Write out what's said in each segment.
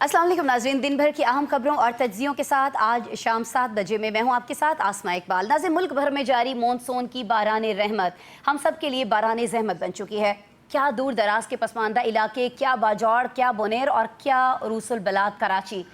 अस्सलाम वालेकुम नाज़रीन, दिन भर की अहम खबरों और तज्जियों के साथ आज शाम 7 बजे में मैं हूं आपके साथ आसमा इकबाल। नाज़रीन, मुल्क भर में जारी मॉनसून की बाराने रहमत हम सब के लिए बाराने ज़हमत बन चुकी है। क्या दूर दराज के पसमानदा इलाके, क्या बाजौड़, क्या बोनेर और क्या रूसुल बलाद कराची।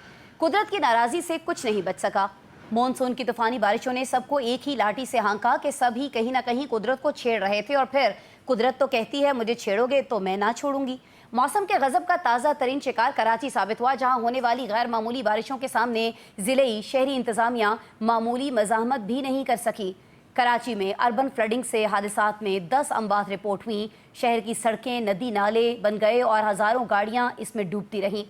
कुदरत की नाराज़ी से कुछ नहीं बच सका। मॉनसून की तूफ़ानी बारिशों ने सबको एक ही लाठी से हाँका कि सभी कहीं ना कहीं कुदरत को छेड़ रहे थे और फिर कुदरत तो कहती है मुझे छेड़ोगे तो मैं ना छोड़ूंगी। मौसम के गजब का ताज़ा तरीन शिकार कराची साबित हुआ, जहां होने वाली गैर मामूली बारिशों के सामने ज़िले शहरी इंतज़ामिया मामूली मज़ाहमत भी नहीं कर सकी। कराची में अर्बन फ्लडिंग से हादसात में 10 अमवात रिपोर्ट हुई। शहर की सड़कें नदी नाले बन गए और हज़ारों गाड़ियां इसमें डूबती रहीं।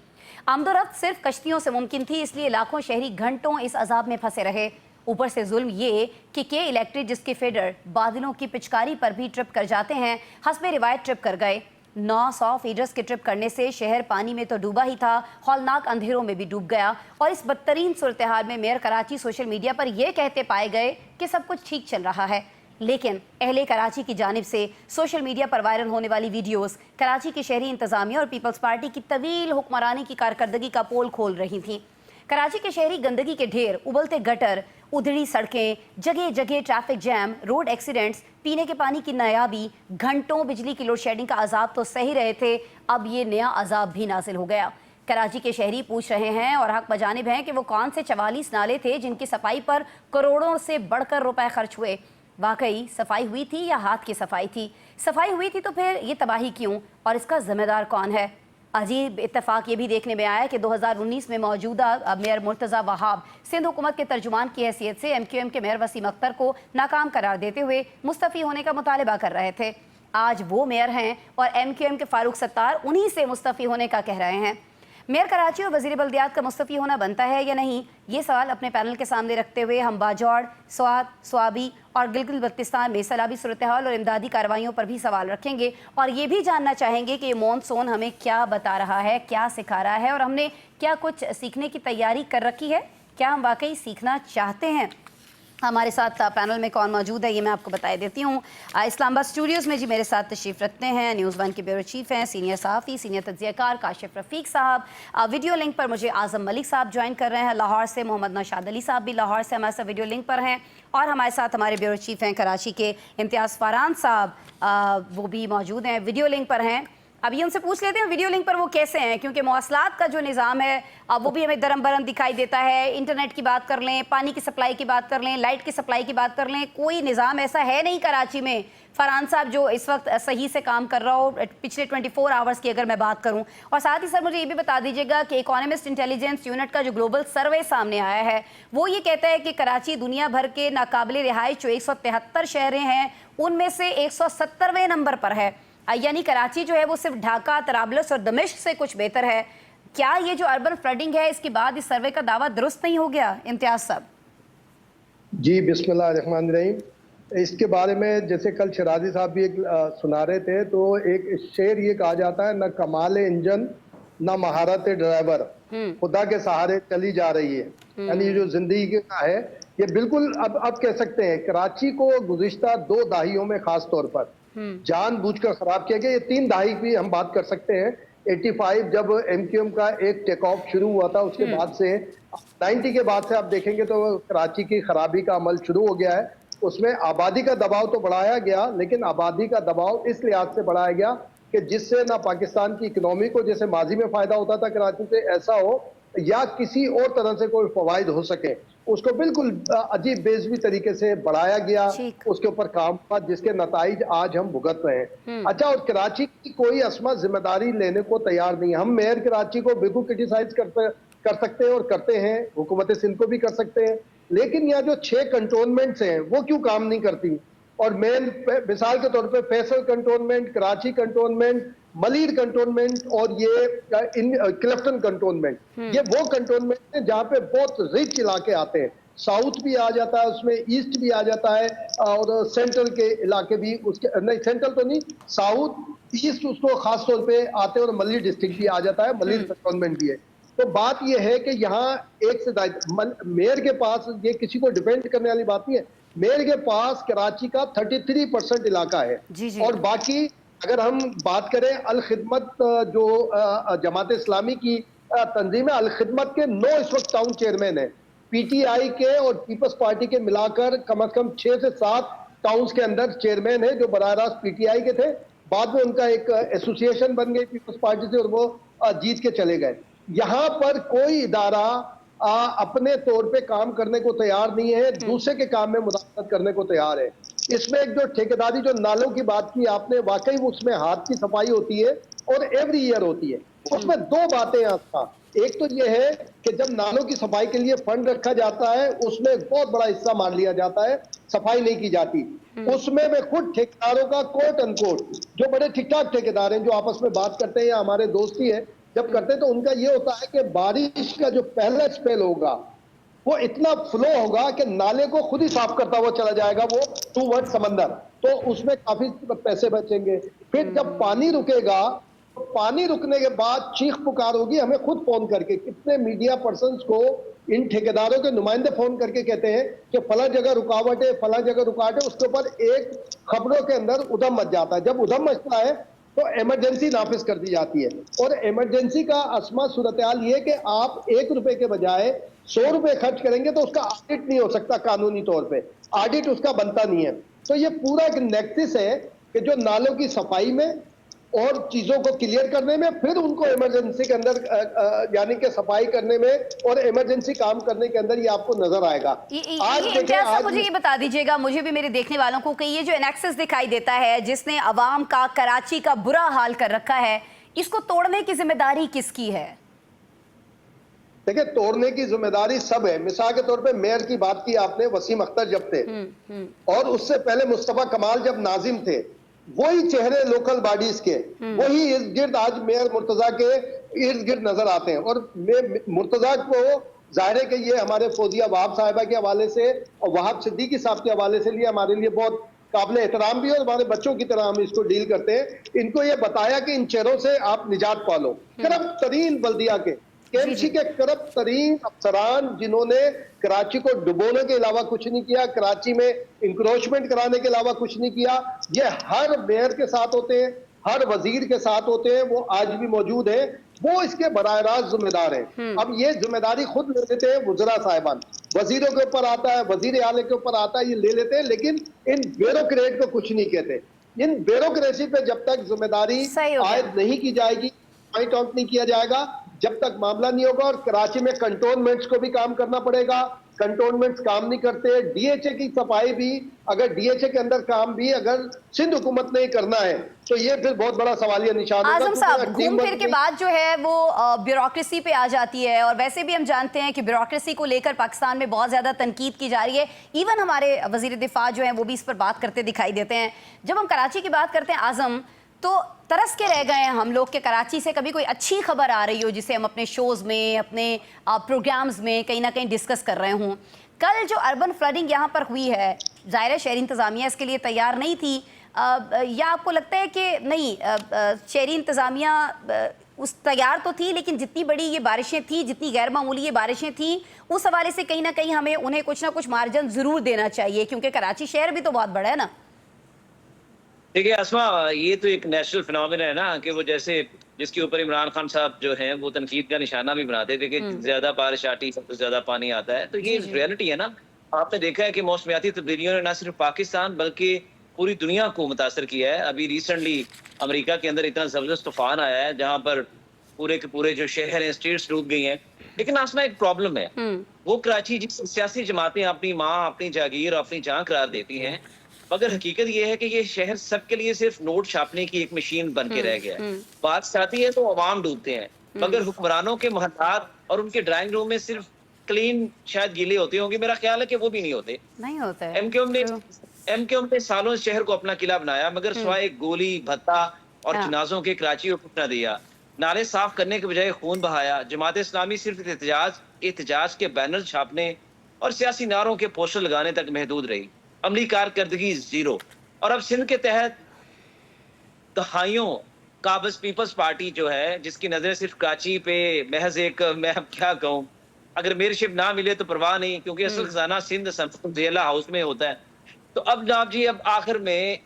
आमदोरफ्त सिर्फ कश्तियों से मुमकिन थी, इसलिए लाखों शहरी घंटों इस अजाब में फंसे रहे। ऊपर से जुल्म ये कि के इलेक्ट्रिक, जिसके फेडर बादलों की पिचकारी पर भी ट्रिप कर जाते हैं, हस्बे रिवायत ट्रिप कर गए। 900 फीडर्स के ट्रिप करने से शहर पानी में तो डूबा ही था, हौलनाक अंधेरों में भी डूब गया। और इस बदतरीन सूरत हाल में मेयर कराची सोशल मीडिया पर यह कहते पाए गए कि सब कुछ ठीक चल रहा है, लेकिन अहले कराची की जानिब से सोशल मीडिया पर वायरल होने वाली वीडियोस कराची की शहरी इंतजामिया और पीपल्स पार्टी की तवील हुक्मरानी की कारकर्दगी का पोल खोल रही थी। कराची के शहरी गंदगी के ढेर, उबलते गटर, उधड़ी सड़कें, जगह जगह ट्रैफिक जैम, रोड एक्सीडेंट्स, पीने के पानी की नायाबी, घंटों बिजली की लोड शेडिंग का अजाब तो सही रहे थे, अब ये नया अजाब भी नाजिल हो गया। कराची के शहरी पूछ रहे हैं और हक बजानिब हैं कि वो कौन से 44 नाले थे जिनकी सफाई पर करोड़ों से बढ़कर रुपए खर्च हुए। वाकई सफाई हुई थी या हाथ की सफाई थी? सफाई हुई थी तो फिर ये तबाही क्यों, और इसका जिम्मेदार कौन है? अजीब इत्तेफाक ये भी देखने में आया कि 2019 में मौजूदा मेयर मुर्तज़ा वहाब सिंध हुकूमत के तर्जुमान की हैसियत से MQM के मेयर वसीम अख्तर को नाकाम करार देते हुए मुस्तफ़ी होने का मुतालबा कर रहे थे। आज वो मेयर हैं और MQM के फारूक सत्तार उन्हीं से मुस्तफ़ी होने का कह रहे हैं। मेयर कराची और वज़ीर बल्दियात का मुस्तफ़ी होना बनता है या नहीं, ये सवाल अपने पैनल के सामने रखते हुए हम बाजौड़, स्वात, स्वाबी और गिलगित बल्तिस्तान में सैलाबी सूरत हाल और इमदादी कार्रवाइयों पर भी सवाल रखेंगे और ये भी जानना चाहेंगे कि ये मॉनसून हमें क्या बता रहा है, क्या सिखा रहा है और हमने क्या कुछ सीखने की तैयारी कर रखी है, क्या हम वाकई सीखना चाहते हैं। हमारे साथ पैनल में कौन मौजूद है ये मैं आपको बता देती हूँ। इस्लामाबाद स्टूडियोज़ में जी मेरे साथ तशरीफ़ रखते हैं न्यूज़ 1 के ब्यूरो चीफ़ हैं, सीनियर सहाफ़ी, सीनियर तज्ज़ियाकार काशिफ रफ़ीक साहब। वीडियो लिंक पर मुझे आज़म मलिक साहब ज्वाइन कर रहे हैं। लाहौर से मोहम्मद नौशाद अली साहब भी लाहौर से हमारे साथ वीडियो लिंक पर हैं। और हमारे साथ हमारे ब्यूरो चीफ़ हैं कराची के इम्तियाज़ फ़रहान साहब, वो भी मौजूद हैं, वीडियो लिंक पर हैं। अभी उनसे पूछ लेते हैं वीडियो लिंक पर वो कैसे हैं, क्योंकि मौसलात का जो निज़ाम है वो भी हमें दरम बरम दिखाई देता है। इंटरनेट की बात कर लें, पानी की सप्लाई की बात कर लें, लाइट की सप्लाई की बात कर लें, कोई निज़ाम ऐसा है नहीं कराची में फरहान साहब जो इस वक्त सही से काम कर रहा हो पिछले 24 आवर्स की अगर मैं बात करूं। और साथ ही सर मुझे ये भी बता दीजिएगा कि इकोनॉमिस्ट इंटेलिजेंस यूनिट का जो ग्लोबल सर्वे सामने आया है वो ये कहता है कि कराची दुनिया भर के नाकाबिले रिहाइश जो 173 शहरें हैं उनमें से 170वें नंबर पर है, यानी कराची जो है वो सिर्फ ढाका, तराबलस और दमिश्क से कुछ बेहतर है। क्या ये जो अर्बन फ्लडिंग है इसके बाद इस सर्वे का दावा दुरुस्त नहीं हो गया इम्तियाज साहब? जी बिस्मिल्लाहिर्रहमानिर्रहीम। इसके बारे में जैसे कल शराजी साहब भी एक सुना रहे थे, तो एक शेर ये कहा जाता है, न कमाल इंजन न महारत ड्राइवर, खुदा के सहारे चली जा रही है। यानी ये जो जिंदगी का है ये बिल्कुल अब कह सकते हैं कराची को गुज़िश्ता 2 दहाइयों में खास तौर पर जानबूझकर खराब किया गया। ये 3 दहाई की हम बात कर सकते हैं। 85 जब MQM का एक टेक ऑफ शुरू हुआ था, उसके बाद से 90 के बाद से आप देखेंगे तो कराची की खराबी का अमल शुरू हो गया है। उसमें आबादी का दबाव तो बढ़ाया गया, लेकिन आबादी का दबाव इस लिहाज से बढ़ाया गया कि जिससे ना पाकिस्तान की इकोनॉमी को जैसे माजी में फायदा होता था कराची से ऐसा हो, या किसी और तरह से कोई फवायद हो सके, उसको बिल्कुल अजीब बेजवी तरीके से बढ़ाया गया। उसके ऊपर काम हुआ जिसके नताइज आज हम भुगत रहे हैं। अच्छा, और कराची की कोई असमा जिम्मेदारी लेने को तैयार नहीं है। हम मेयर कराची को बिल्कुल क्रिटिसाइज कर सकते हैं और करते हैं, हुकूमत सिंध को भी कर सकते हैं, लेकिन यहाँ जो 6 कंटोनमेंट्स हैं वो क्यों काम नहीं करती? और मेन मिसाल के तौर पे Faisal cantonment, Karachi cantonment, Malir cantonment और ये क्लिफ्टन कंटोनमेंट, ये वो कंटोनमेंट है जहाँ पे बहुत रिच इलाके आते हैं। साउथ भी आ जाता है उसमें, ईस्ट भी आ जाता है और सेंट्रल के इलाके भी उसके नहीं, सेंट्रल तो नहीं, साउथ ईस्ट उसको खास तौर पे आते हैं और मलीर डिस्ट्रिक्ट भी आ जाता है, मलीर कंटोनमेंट भी है। तो बात यह है कि यहाँ एक से मेयर के पास ये किसी को डिपेंड करने वाली बात नहीं है। मेयर के पास कराची का 33% इलाका है और बाकी अगर हम बात करें अल खिदमत जो जमात इस्लामी की तंजीम अल खिदमत के 9 इस वक्त टाउन चेयरमैन है। पीटीआई के और पीपल्स पार्टी के मिलाकर कम से कम 6 से 7 टाउन्स के अंदर चेयरमैन है जो बराह रास्त पीटीआई के थे। बाद में उनका एक एसोसिएशन बन गई पीपल्स पार्टी से और वो जीत के चले गए। यहाँ पर कोई इदारा अपने तौर पे काम करने को तैयार नहीं है, दूसरे के काम में मुदाखलत करने को तैयार है। इसमें एक जो ठेकेदारी, जो नालों की बात की आपने, वाकई उसमें हाथ की सफाई होती है और एवरी ईयर होती है। उसमें 2 बातें आता, एक तो ये है कि जब नालों की सफाई के लिए फंड रखा जाता है उसमें एक बहुत बड़ा हिस्सा मान लिया जाता है, सफाई नहीं की जाती। उसमें मैं खुद ठेकेदारों का कोट अनकोट, जो बड़े ठीक ठाक ठेकेदार हैं जो आपस में बात करते हैं या हमारे दोस्त ही है, जब करते हैं तो उनका ये होता है कि बारिश का जो पहला स्पेल होगा वो इतना फ्लो होगा कि नाले को खुद ही साफ करता हुआ चला जाएगा वो टूवर्ड समंदर, तो उसमें काफी पैसे बचेंगे। फिर जब पानी रुकेगा, तो पानी रुकने के बाद चीख पुकार होगी, हमें खुद फोन करके कितने मीडिया पर्संस को इन ठेकेदारों के नुमाइंदे फोन करके कहते हैं कि फला जगह रुकावट है, फला जगह रुकावट है, उसके ऊपर एक खबरों के अंदर उधम मच जाता है। जब उधम मचता है तो इमरजेंसी नाफिज कर दी जाती है, और इमरजेंसी का असमा सूरत हाल ये कि आप 1 रुपए के बजाय 100 रुपए खर्च करेंगे तो उसका ऑडिट नहीं हो सकता, कानूनी तौर पे ऑडिट उसका बनता नहीं है। तो ये पूरा एक नेक्सिस है कि जो नालों की सफाई में और चीजों को क्लियर करने में, फिर उनको इमरजेंसी के अंदर यानी कि सफाई करने में और इमरजेंसी काम करने के अंदर ये आपको नजर आएगा। आज इम्तियाज साहब मुझे ये बता दीजिएगा, मुझे भी मेरे देखने वालों को, कि ये जो एनेक्सिस दिखाई देता है जिसने अवाम का, कराची का बुरा हाल कर रखा है, इसको तोड़ने की जिम्मेदारी किसकी है? देखिए, तोड़ने की जिम्मेदारी सब है। मिसाल के तौर पे मेयर की बात की आपने, वसीम अख्तर जब थे और उससे पहले मुस्तफा कमाल जब नाजिम थे, वही चेहरे लोकल बॉडीज के वही इर्द गिर्द आज मेयर मुर्तजा के इर्द गिर्द नजर आते हैं। और मुर्तजा को जाहिर है कि ये हमारे फौजिया वहाब साहिबा के हवाले से और वहाब सिद्दीकी साहब के हवाले से लिए हमारे लिए बहुत काबिल एहतराम भी है, और हमारे बच्चों की तरह हम इसको डील करते हैं। इनको ये बताया कि इन चेहरों से आप निजात पालो। करप्ट तरीन बल्दिया के, केएमसी के करप्ट तरीन अफसरान जिन्होंने कराची को डुबोने के अलावा कुछ नहीं किया, कराची में इंक्रोचमेंट कराने के अलावा कुछ नहीं किया, ये हर मेयर के साथ होते हैं, हर वजीर के साथ होते हैं, वो आज भी मौजूद है, वो इसके बराह रास्त जिम्मेदार है। अब ये जिम्मेदारी खुद ले लेते हैं वज़रा साहिबान, वजीरों के ऊपर आता है, वजीर आले के ऊपर आता है, ये ले लेते हैं, लेकिन इन ब्यूरोक्रेट को कुछ नहीं कहते। इन ब्यूरोक्रेसी पे जब तक जिम्मेदारी आयद नहीं की जाएगी, पॉइंट आउट नहीं किया जाएगा, जब तक मामला नहीं होगा। और कराची में कंटोनमेंट्स को भी काम करना पड़ेगा, कंटोनमेंट्स काम नहीं करते। डीएचए की सफाई भी, अगर डीएचए के अंदर काम भी अगर सिंध हुकूमत ने करना है तो ये फिर बहुत बड़ा सवालिया निशान होगा। आजम साहब, घूम फिर के बाद जो है वो ब्यूरोक्रेसी पे आ जाती है, और वैसे भी हम जानते हैं कि ब्यूरोक्रेसी को लेकर पाकिस्तान में बहुत ज़्यादा तनकीद की जा रही है। इवन हमारे वजीर दिफा जो हैं वो भी इस पर बात करते दिखाई देते हैं। जब हम कराची की बात करते हैं आजम, तो तरस के रह गए हैं हम लोग कि कराची से कभी कोई अच्छी खबर आ रही हो जिसे हम अपने शोज़ में, अपने प्रोग्राम्स में कहीं ना कहीं डिस्कस कर रहे हों। कल जो अर्बन फ्लडिंग यहाँ पर हुई है, ज़ाहिर है शहरी इंतज़ामिया इसके लिए तैयार नहीं थी, या आपको लगता है कि नहीं, शहरी इंतज़ामिया उस तैयार तो थी, लेकिन जितनी बड़ी ये बारिशें थी, जितनी गैर मामूली ये बारिशें थी, उस हवाले से कहीं ना कहीं हमें उन्हें कुछ ना कुछ मार्जिन ज़रूर देना चाहिए, क्योंकि कराची शहर भी तो बहुत बड़ा है ना। देखिए असमा, ये तो एक नेशनल फिनोमिना है ना, कि वो जैसे जिसके ऊपर इमरान खान साहब जो हैं वो तनकीद का निशाना भी बनाते थे कि ज्यादा बारिश आती सबसे ज्यादा पानी आता है। तो ये रियलिटी है ना। आपने देखा है कि मौसमियाती तब्दीलियों ने न सिर्फ पाकिस्तान बल्कि पूरी दुनिया को मुतासर किया है। अभी रिसेंटली अमेरिका के अंदर इतना जबरदस्त तूफान आया है जहाँ पर पूरे के पूरे जो शहर हैं, स्ट्रीट्स डूब गई हैं। लेकिन आसमा एक प्रॉब्लम है, वो कराची जिस सियासी जमातें अपनी माँ, अपनी जागीर, अपनी जान करार देती हैं, मगर हकीकत ये है कि ये शहर सबके लिए सिर्फ नोट छापने की एक मशीन बन के रह गया है। बात आती है तो अवाम डूबते हैं, मगर हुक्मरानों के महतार और उनके ड्राइंग रूम में सिर्फ क्लीन शायद गीले होते होंगे, मेरा ख्याल है कि वो भी नहीं होते। एमक्यूएम ने सालों शहर को अपना किला बनाया, मगर सिवाय गोली, भत्ता और जनाजों के कराची को कुछ न दिया। नाले साफ करने के बजाय खून बहाया। जमात इस्लामी सिर्फ एहतजाज के बैनर छापने और सियासी नारों के पोस्टर लगाने तक महदूद रही। अमली कारकर्दगी जीरो। और अब सिंध के तहत दहाइयों काबिज पीपल्स पार्टी जो है, जिसकी नजर सिर्फ कराची पे महज एक, मैं अब क्या कहूँ, अगर मेयरशिप ना मिले तो परवाह नहीं, क्योंकि असल खजाना सिंध जेला हाउस में होता है। तो अब जनाब जी, अब आखिर में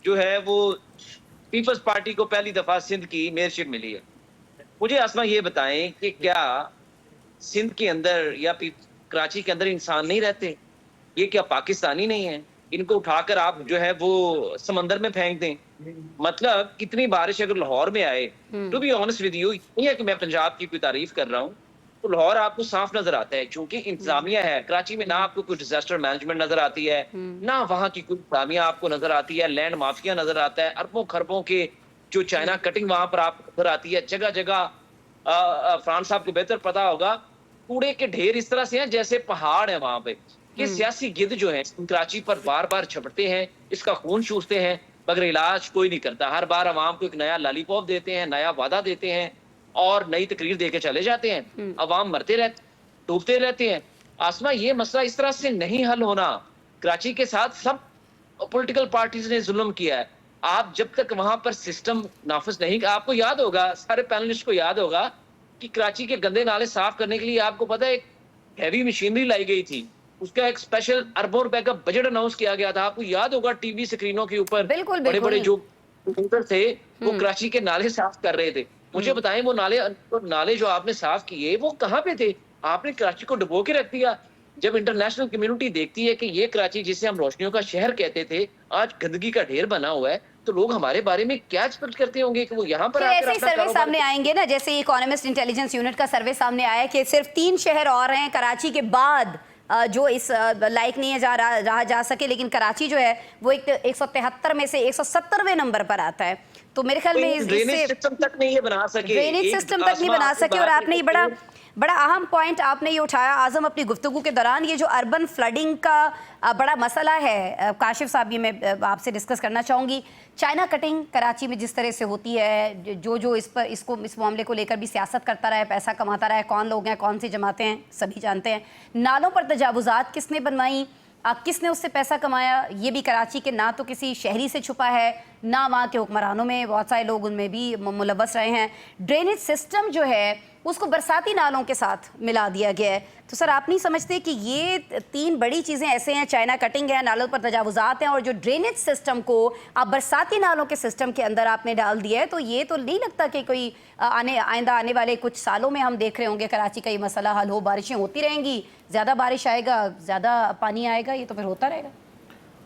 जो है वो पीपल्स पार्टी को पहली दफा सिंध की मेयरशिप मिली है। मुझे आसमा ये बताएं कि क्या सिंध के अंदर या कराची के अंदर इंसान नहीं रहते? ये क्या पाकिस्तानी नहीं है? इनको उठाकर आप जो है वो समंदर में फेंक दें। मतलब कितनी बारिश अगर लाहौर में आए, to be honest with you, नहीं है कि मैं पंजाब की कोई तारीफ कर रहा हूँ, तो लाहौर आपको साफ नजर आता है क्योंकि इंतजामिया है। कराची में ना आपको कोई डिजास्टर मैनेजमेंट नजर आती है, ना वहां की कोई इंतजामिया आपको नजर आती है, लैंड माफिया नजर आता है, अरबों खरबों के जो चाइना कटिंग वहां पर आपको नजर आती है। जगह जगह फरहान साहब को बेहतर पता होगा, कूड़े के ढेर इस तरह से हैं जैसे पहाड़ है वहां पे। ये सियासी गिद्ध जो है कराची पर बार बार झपटते हैं, इसका खून चूसते हैं, मगर इलाज कोई नहीं करता। हर बार अवाम को एक नया लॉलीपॉप देते हैं, नया वादा देते हैं और नई तकरीर देके चले जाते हैं। अवाम मरते रहते, डूबते रहते हैं। आसमा, ये मसला इस तरह से नहीं हल होना। कराची के साथ सब पॉलिटिकल पार्टीज ने जुल्म किया है। आप जब तक वहां पर सिस्टम नाफिज नहीं, आपको याद होगा, सारे पैनलिस्ट को याद होगा कि कराची के गंदे नाले साफ करने के लिए आपको पता है एक हैवी मशीनरी लाई गई थी, उसका एक स्पेशल अरबों रुपए का बजट अनाउंस किया गया था। आपको याद होगा टीवी स्क्रीनों के ऊपर बड़े बड़े जो कंप्यूटर थे वो कराची के नाले साफ कर रहे थे। मुझे बताएं वो नाले जो आपने साफ किए वो कहाँ पे थे? आपने कराची को डुबो के रख दिया। जब इंटरनेशनल कम्युनिटी देखती है कि ये कराची जिसे हम रोशनियों का शहर कहते थे आज गंदगी का ढेर बना हुआ है, तो लोग हमारे बारे में क्या एक्सपेक्ट करते होंगे कि वो यहाँ पर ऐसे ही सर्वे सामने आएंगे ना, जैसे इकोनॉमिस्ट इंटेलिजेंस यूनिट का सर्वे सामने आया कि सिर्फ 3 शहर और हैं कराची के बाद जो इस लायक नहीं है रहा जा सके, लेकिन कराची जो है वो 173 में से 170वें नंबर पर आता है। तो मेरे ख्याल में ड्रेनेज सिस्टम तक नहीं बना सके, ड्रेनेज सिस्टम तक नहीं बना सके। और आपने ये बड़ा अहम पॉइंट आपने ये उठाया आजम अपनी गुफ्तगू के दौरान, ये जो अर्बन फ्लडिंग का बड़ा मसला है। काशिफ साहब, ये मैं आपसे डिस्कस करना चाहूँगी। चाइना कटिंग कराची में जिस तरह से होती है, जो इस मामले को लेकर भी सियासत करता रहा है, पैसा कमाता रहा है, कौन लोग हैं, कौन सी जमातें हैं, सभी जानते हैं। नालों पर तजावुजात किसने बनवाई, किसने उससे पैसा कमाया, ये भी कराची के ना तो किसी शहरी से छुपा है, ना वहाँ के हुक्मरानों में बहुत सारे लोग उनमें भी मुलव्वस रहे हैं। ड्रेनेज सिस्टम जो है उसको बरसाती नालों के साथ मिला दिया गया है। तो सर, आप नहीं समझते कि ये 3 बड़ी चीज़ें ऐसे हैं, चाइना कटिंग है, नालों पर तजावुजात हैं, और जो ड्रेनेज सिस्टम को आप बरसाती नालों के सिस्टम के अंदर आपने डाल दिया है, तो ये तो नहीं लगता कि कोई आइंदा आने वाले कुछ सालों में हम देख रहे होंगे कराची का ये मसला हल हो। बारिशें होती रहेंगी, ज़्यादा बारिश आएगा, ज़्यादा पानी आएगा, ये तो फिर होता रहेगा।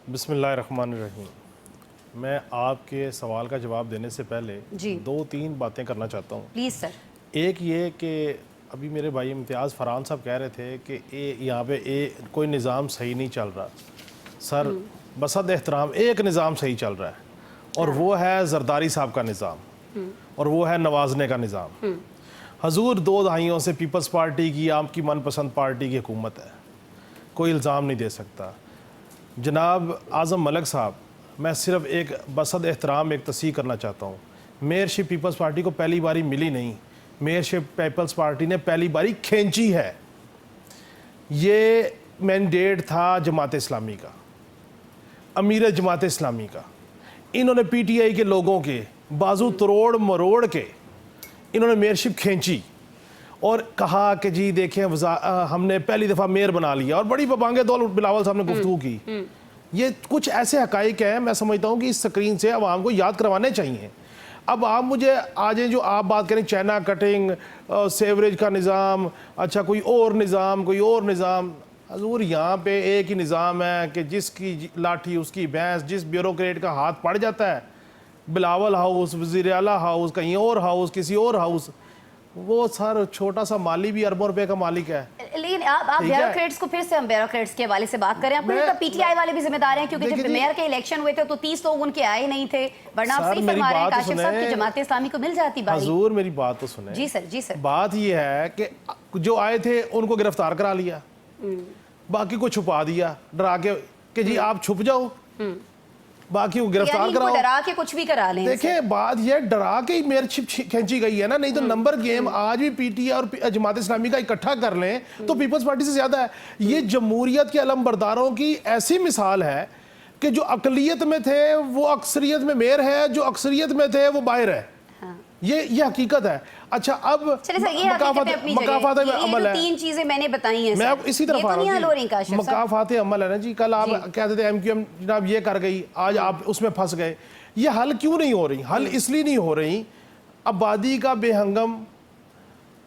बिस्मिल्लाहिर्रहमानिर्रहीम। मैं आपके सवाल का जवाब देने से पहले 2-3 बातें करना चाहता हूँ। Please sir. एक ये कि अभी मेरे भाई इम्तियाज़ फरहान साहब कह रहे थे कि यहाँ पे कोई निज़ाम सही नहीं चल रहा। सर, बसद एहतराम एक निज़ाम सही चल रहा है, और वो है ज़रदारी साहब का निज़ाम, और वो है नवाजने का निज़ाम। हजूर 2 दहाइयों से पीपल्स पार्टी की, आपकी मनपसंद पार्टी की हुकूमत है, कोई इल्ज़ाम नहीं दे सकता। जनाब आज़म मलिक साहब, मैं सिर्फ एक बसद एहतराम एक तस्दीक करना चाहता हूँ। मेयरशिप पीपल्स पार्टी को पहली बारी मिली नहीं, मेयरशिप पीपल्स पार्टी ने पहली बारी खींची है। ये मैंडेट था जमात इस्लामी का, अमीर जमात इस्लामी का। इन्होंने पीटीआई के लोगों के बाजू तोड़ मरोड़ के इन्होंने मेयरशिप खींची और कहा कि जी देखें हमने पहली दफ़ा मेयर बना लिया, और बड़ी बबांगे दौल बिलावल साहब ने गुफ्तगू की। ये कुछ ऐसे हकाइक हैं, मैं समझता हूँ कि इस स्क्रीन से आवाम को याद करवाने चाहिए। अब आप मुझे आज जो आप बात करें चाइना कटिंग, सेवरेज का निज़ाम, अच्छा कोई और निज़ाम, हजूर यहाँ पे एक ही निज़ाम है कि जिसकी लाठी उसकी भैंस। जिस ब्यूरोक्रेट का हाथ पड़ जाता है, बिलावल हाउस, वज़ीर आला हाउस, कहीं और हाउस, किसी और हाउस, वो सर छोटा सा माली भी अरबों रुपए का मालिक है। लेकिन आप ब्यूरोक्रेट्स को फिर से हम ब्यूरोक्रेट्स के हवाले से बात करें। आपको तो पीटीआई वाले भी जिम्मेदार हैं, क्योंकि जब मेयर के इलेक्शन हुए थे तो 30 लोग उनके आए नहीं थे, वरना आप सही फरमा रहे हैं काशिफ साहब की जमात इस्लामी को मिल जाती बारी। हुजूर मेरी बात तो सुने। जी सर। बात ये है कि जो आए थे उनको गिरफ्तार करा लिया, बाकी को छुपा दिया डरा के कि जी आप छुप जाओ, बाकी को गिरफ्तार कराओ, डरा के कुछ भी करा लें। देखिए बात यह डरा के मेयरशिप खींची गई है ना, नहीं तो नंबर गेम आज भी पीटीआई और जमात इस्लामी का इकट्ठा कर लें तो पीपल्स पार्टी से ज्यादा है। ये जमहूरियत के अलमबरदारों की ऐसी मिसाल है कि जो अकलियत में थे वो अक्सरियत में मेयर है, जो अक्सरियत में थे वो बाहर है। ये हकीकत है। अच्छा, अब मकाफात अमल है, 3 चीजें मैंने बताई हैं। मैं अब इसी तरफ आ रहा हूं। मकाफात अमल है ना जी, कल आप कहते थे एमक्यूएम जनाब ये कर गई, आज आप उसमें फंस गए। ये हल क्यों नहीं हो रही? हल इसलिए नहीं हो रही, आबादी का बेहंगम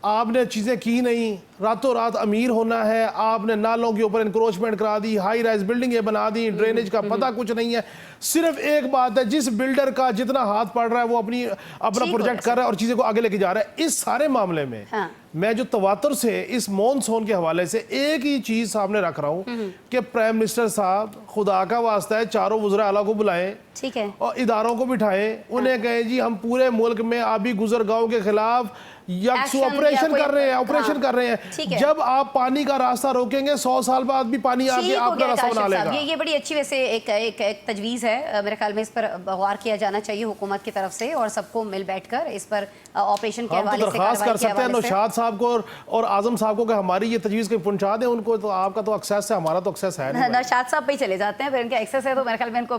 आपने चीज़ें की नहीं, रातों रात अमीर होना है, आपने नालों के ऊपर इंक्रोचमेंट करा दी, हाई राइज बिल्डिंगें बना दी, ड्रेनेज का पता कुछ नहीं है। सिर्फ एक बात है, जिस बिल्डर का जितना हाथ पड़ रहा है वो अपना प्रोजेक्ट कर रहा है और चीज़ें को आगे लेके जा रहा है। इस सारे मामले में मैं जो तवातुर से इस मॉनसून के हवाले से एक ही चीज़ सामने रख रहा हूँ कि प्राइम मिनिस्टर साहब खुदा का वास्ता है चारों वज़रा आला को बुलाएं, ठीक है, और इदारों को बिठाएं, उन्हें कहें जी हम पूरे मुल्क में आबी गुजरगांव के खिलाफ ऑपरेशन कर रहे हैं। जब आप पानी का रास्ता रोकेंगे 100 साल बाद भी पानी आके आपका रास्ता बना लेगा। ये बड़ी अच्छी वैसे एक तजवीज़ है, मेरे ख्याल में इस पर गौर किया जाना चाहिए हुकूमत की तरफ से, और सबको मिल बैठकर इस पर ऑपरेशन के हवाले से दरख्वास्त कर सकते हैं नौशाद साहब को और आजम साहब को कि हमारी ये तजवीज़ कहीं पहुंचा दें उनको। तो आपका तो एक्सेस है, हमारा तो एक्सेस है नहीं। नौशाद साहब पे ही चले जाते हैं, फिर इनका एक्सेस है तो मेरे ख्याल में इनको